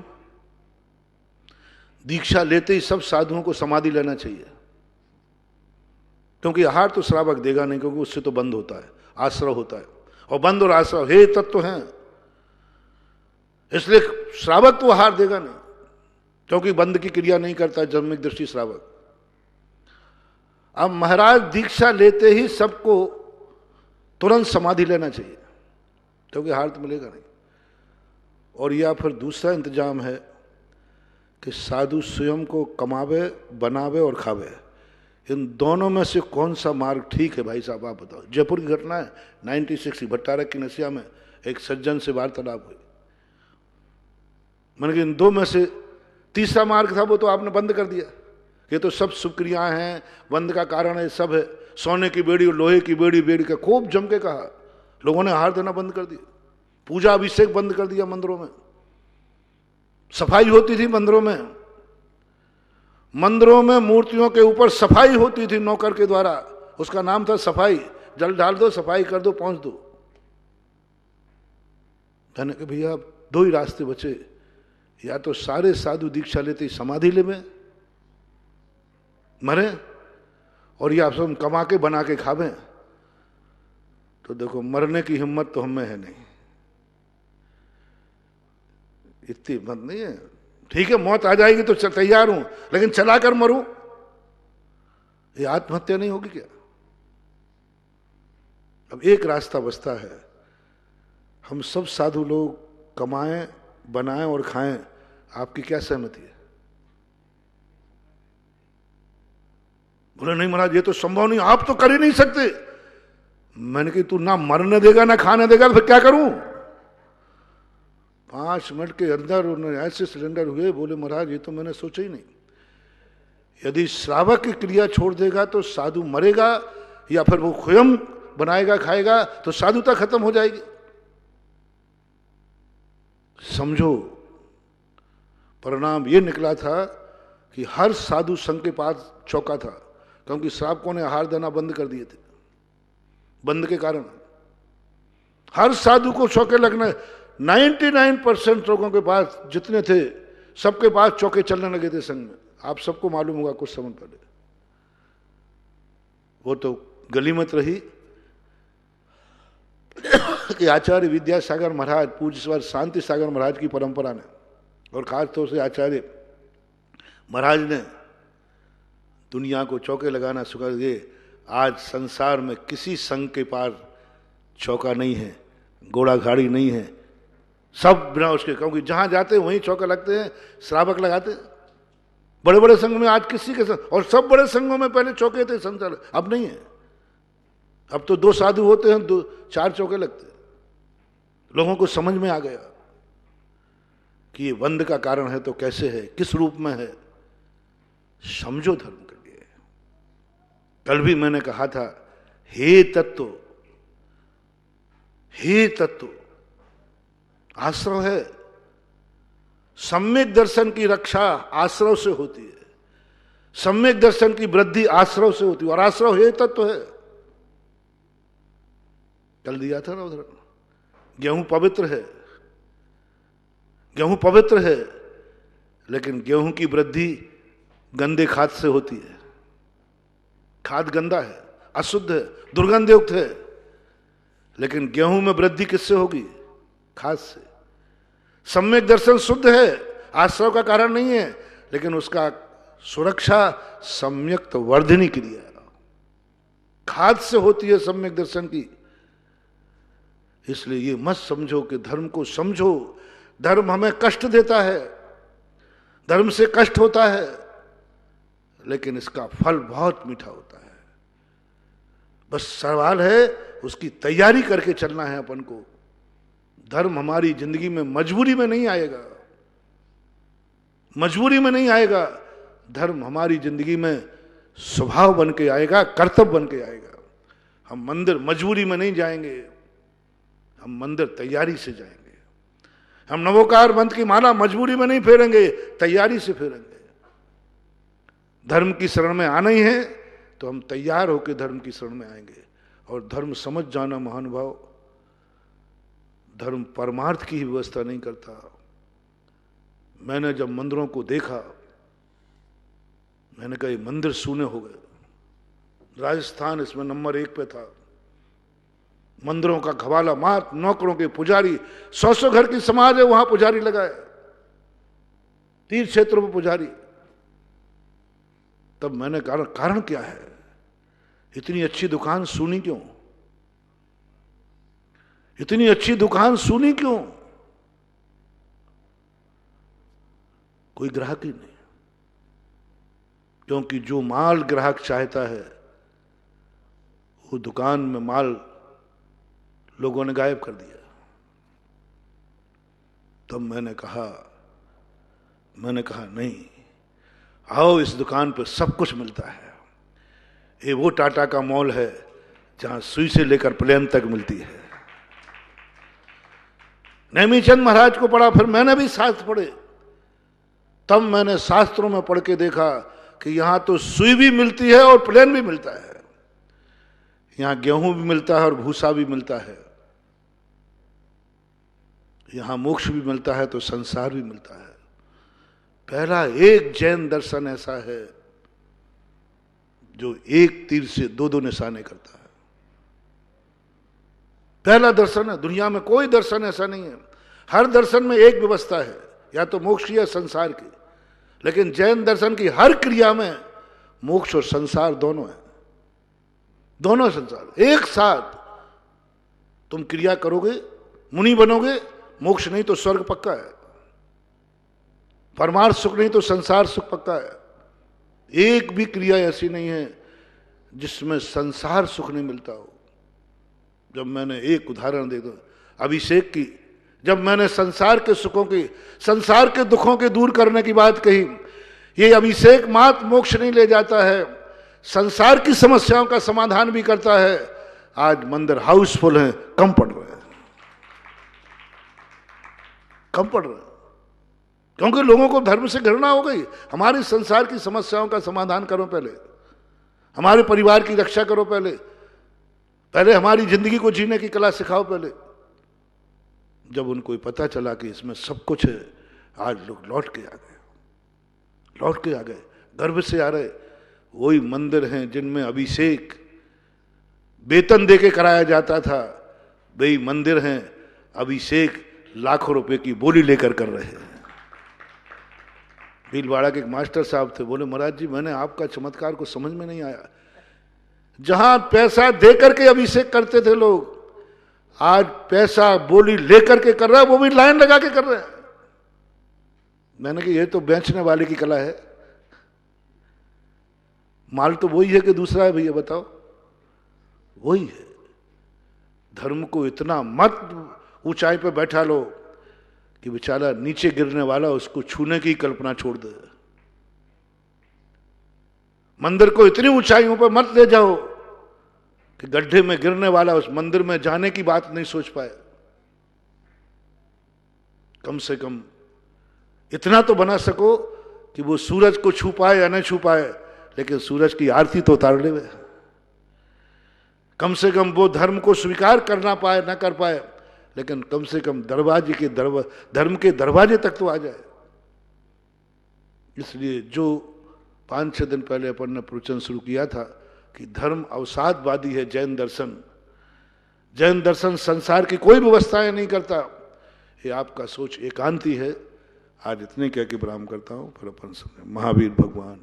दीक्षा लेते ही सब साधुओं को समाधि लेना चाहिए, क्योंकि आहार तो श्रावक देगा नहीं, क्योंकि उससे तो बंद होता है, आश्रव होता है, और बंद और आश्रव हे तत्व हैं, इसलिए श्रावक तो आहार देगा नहीं, क्योंकि बंद की क्रिया नहीं करता जन्मिक दृष्टि श्रावक। अब महाराज दीक्षा लेते ही सबको तुरंत समाधि लेना चाहिए, क्योंकि आहार तो मिलेगा नहीं। और या फिर दूसरा इंतजाम है कि साधु स्वयं को कमावे, बनावे और खावे। इन दोनों में से कौन सा मार्ग ठीक है भाई साहब, आप बताओ। जयपुर की घटना है 96 भट्टारक की नसिया में एक सज्जन से वार्तालाप हुई। मैंने कि इन दो में से तीसरा मार्ग था वो तो आपने बंद कर दिया। ये तो सब शुभ क्रियाएं हैं, बंद का कारण है सब है। सोने की बेड़ी और लोहे की बेड़ी, बेड़ी का खूब जम के कहा। लोगों ने आहार देना बंद कर दिया, पूजा अभिषेक बंद कर दिया मंदिरों में। सफाई होती थी मंदिरों में, मंदिरों में मूर्तियों के ऊपर सफाई होती थी नौकर के द्वारा, उसका नाम था सफाई। जल डाल दो, सफाई कर दो, पहुंच दो। कहने के भैया दो ही रास्ते बचे, या तो सारे साधु दीक्षा लेते समाधि ले में मरे, और या सब कमा के बना के खावे। तो देखो मरने की हिम्मत तो हमें है नहीं, इतनी हिम्मत नहीं है। ठीक है मौत आ जाएगी तो तैयार हूं, लेकिन चला कर मरूं, ये आत्महत्या नहीं होगी क्या? अब एक रास्ता बचता है, हम सब साधु लोग कमाएं, बनाएं और खाएं। आपकी क्या सहमति है? बोले नहीं महाराज ये तो संभव नहीं, आप तो कर ही नहीं सकते। मैंने कहा तू ना मरने देगा ना खाने देगा तो फिर क्या करूं? 5 मिनट के अंदर उन्होंने ऐसे सिलेंडर हुए। बोले महाराज ये तो मैंने सोचा ही नहीं, यदि श्रावक की क्रिया छोड़ देगा तो साधु मरेगा, या फिर वो स्वयं बनाएगा खाएगा तो साधुता खत्म हो जाएगी। समझो परिणाम ये निकला था कि हर साधु संघ के पास चौका था, क्योंकि श्रावकों ने आहार देना बंद कर दिए थे, बंद के कारण। हर साधु को चौके लगना। 99% लोगों के पास जितने थे सबके पास चौके चलने लगे थे संघ में। आप सबको मालूम होगा कुछ समय पहले वो तो गलीमत रही कि आचार्य विद्यासागर महाराज, पूज्य स्वर शांति सागर महाराज की परंपरा ने और खास तौर से आचार्य महाराज ने दुनिया को चौके लगाना सिखा दिए। आज संसार में किसी संघ के पास चौका नहीं है, घोड़ा गाड़ी नहीं है, सब बिना उसके, क्योंकि जहां जाते वहीं चौका लगते हैं, श्रावक लगाते हैं। बड़े बड़े संघ में आज किसी के संघ, और सब बड़े संघों में पहले चौके थे संसार, अब नहीं है। अब तो 2 साधु होते हैं 4 चौके लगते हैं। लोगों को समझ में आ गया कि ये बंद का कारण है तो कैसे है, किस रूप में है, समझो धर्म के लिए। कल भी मैंने कहा था, हे तत्व आश्रव है। सम्यक दर्शन की रक्षा आश्रव से होती है, सम्यक दर्शन की वृद्धि आश्रव से होती है, और आश्रव हे तत्व है। कल दिया था ना उधर, गेहूं पवित्र है, गेहूं पवित्र है, लेकिन गेहूं की वृद्धि गंदे खाद से होती है। खाद गंदा है, अशुद्ध है, दुर्गंधयुक्त है, लेकिन गेहूं में वृद्धि किससे होगी? खाद से। सम्यक दर्शन शुद्ध है, आश्रव का कारण नहीं है, लेकिन उसका सुरक्षा सम्यक वर्धनी क्रिया खाद से होती है, सम्यक दर्शन की। इसलिए ये मत समझो कि धर्म को समझो, धर्म हमें कष्ट देता है, धर्म से कष्ट होता है, लेकिन इसका फल बहुत मीठा होता है। बस सवाल है उसकी तैयारी करके चलना है अपन को। धर्म हमारी जिंदगी में मजबूरी में नहीं आएगा, मजबूरी में नहीं आएगा। धर्म हमारी जिंदगी में स्वभाव बन के आएगा, कर्तव्य बन के आएगा। हम मंदिर मजबूरी में नहीं जाएंगे, हम मंदिर तैयारी से जाएंगे। हम नवोकार मंत्र की माला मजबूरी में नहीं फेरेंगे, तैयारी से फेरेंगे। धर्म की शरण में आना ही है तो हम तैयार होकर धर्म की शरण में आएंगे। और धर्म समझ जाना महानुभाव, धर्म परमार्थ की ही व्यवस्था नहीं करता। मैंने जब मंदिरों को देखा, मैंने कहा ये मंदिर सूने हो गए। राजस्थान इसमें नंबर 1 पे था। मंदिरों का घवाला मात, नौकरों के पुजारी, 100 घर की समाज है, वहां पुजारी लगाए, तीर्थ क्षेत्रों में पुजारी। तब मैंने कहा कारण क्या है, इतनी अच्छी दुकान सूनी क्यों, इतनी अच्छी दुकान सूनी क्यों? कोई ग्राहक ही नहीं, क्योंकि जो माल ग्राहक चाहता है वो दुकान में माल लोगों ने गायब कर दिया। तब मैंने कहा नहीं, आओ इस दुकान पर सब कुछ मिलता है। ये वो टाटा का मॉल है जहां सुई से लेकर प्लेन तक मिलती है। नेमीचंद महाराज को पढ़ा, फिर मैंने भी शास्त्र पढ़े। तब मैंने शास्त्रों में पढ़ के देखा कि यहां तो सुई भी मिलती है और प्लेन भी मिलता है। यहां गेहूं भी मिलता है और भूसा भी मिलता है। यहां मोक्ष भी मिलता है तो संसार भी मिलता है। पहला एक जैन दर्शन ऐसा है जो एक तीर से 2 निशाने करता है। पहला दर्शन है, दुनिया में कोई दर्शन ऐसा नहीं है। हर दर्शन में एक व्यवस्था है, या तो मोक्ष या संसार की, लेकिन जैन दर्शन की हर क्रिया में मोक्ष और संसार दोनों है। दोनों संसार एक साथ। तुम क्रिया करोगे, मुनि बनोगे, मोक्ष नहीं तो स्वर्ग पक्का है, परमार्थ सुख नहीं तो संसार सुख पक्का है। एक भी क्रिया ऐसी नहीं है जिसमें संसार सुख नहीं मिलता हो। जब मैंने एक उदाहरण दे दो अभिषेक की, जब मैंने संसार के सुखों की, संसार के दुखों के दूर करने की बात कही, ये अभिषेक मात्र मोक्ष नहीं ले जाता है, संसार की समस्याओं का समाधान भी करता है। आज मंदिर हाउसफुल हैं, कम पड़ रहे हैं, कम पड़ रहे हैं, क्योंकि लोगों को धर्म से घृणा हो गई। हमारी संसार की समस्याओं का समाधान करो पहले, हमारे परिवार की रक्षा करो पहले हमारी जिंदगी को जीने की कला सिखाओ पहले, जब उनको पता चला कि इसमें सब कुछ है, आज लोग लौट के आ गए, गर्व से आ रहे। वही मंदिर हैं जिनमें अभिषेक वेतन देके कराया जाता था, वही मंदिर हैं अभिषेक लाखों रुपए की बोली लेकर कर रहे हैं। भीलवाड़ा के एक मास्टर साहब थे, बोले महाराज जी मैंने आपका चमत्कार को समझ में नहीं आया, जहां पैसा दे करके अभिषेक करते थे लोग, आज पैसा बोली लेकर के कर रहा है, वो भी लाइन लगा के कर रहे हैं। मैंने कहा ये तो बेचने वाले की कला है, माल तो वही है कि दूसरा है भैया, बताओ वही है। धर्म को इतना मत ऊंचाई पे बैठा लो कि बेचारा नीचे गिरने वाला उसको छूने की कल्पना छोड़ दे। मंदिर को इतनी ऊंचाइयों पर मत ले जाओ कि गड्ढे में गिरने वाला उस मंदिर में जाने की बात नहीं सोच पाए। कम से कम इतना तो बना सको कि वो सूरज को छू पाए या न छू पाए, लेकिन सूरज की आरती तो उतार ले। कम से कम वो धर्म को स्वीकार करना पाए ना कर पाए, लेकिन कम से कम धर्म के दरवाजे तक तो आ जाए। इसलिए जो 5-6 दिन पहले अपन ने प्रवचन शुरू किया था कि धर्म अवसादवादी है, जैन दर्शन संसार की कोई व्यवस्थाएं नहीं करता, ये आपका सोच एकांती है। आज इतने कह के विराम करता हूं, फिर अपन सुने महावीर भगवान।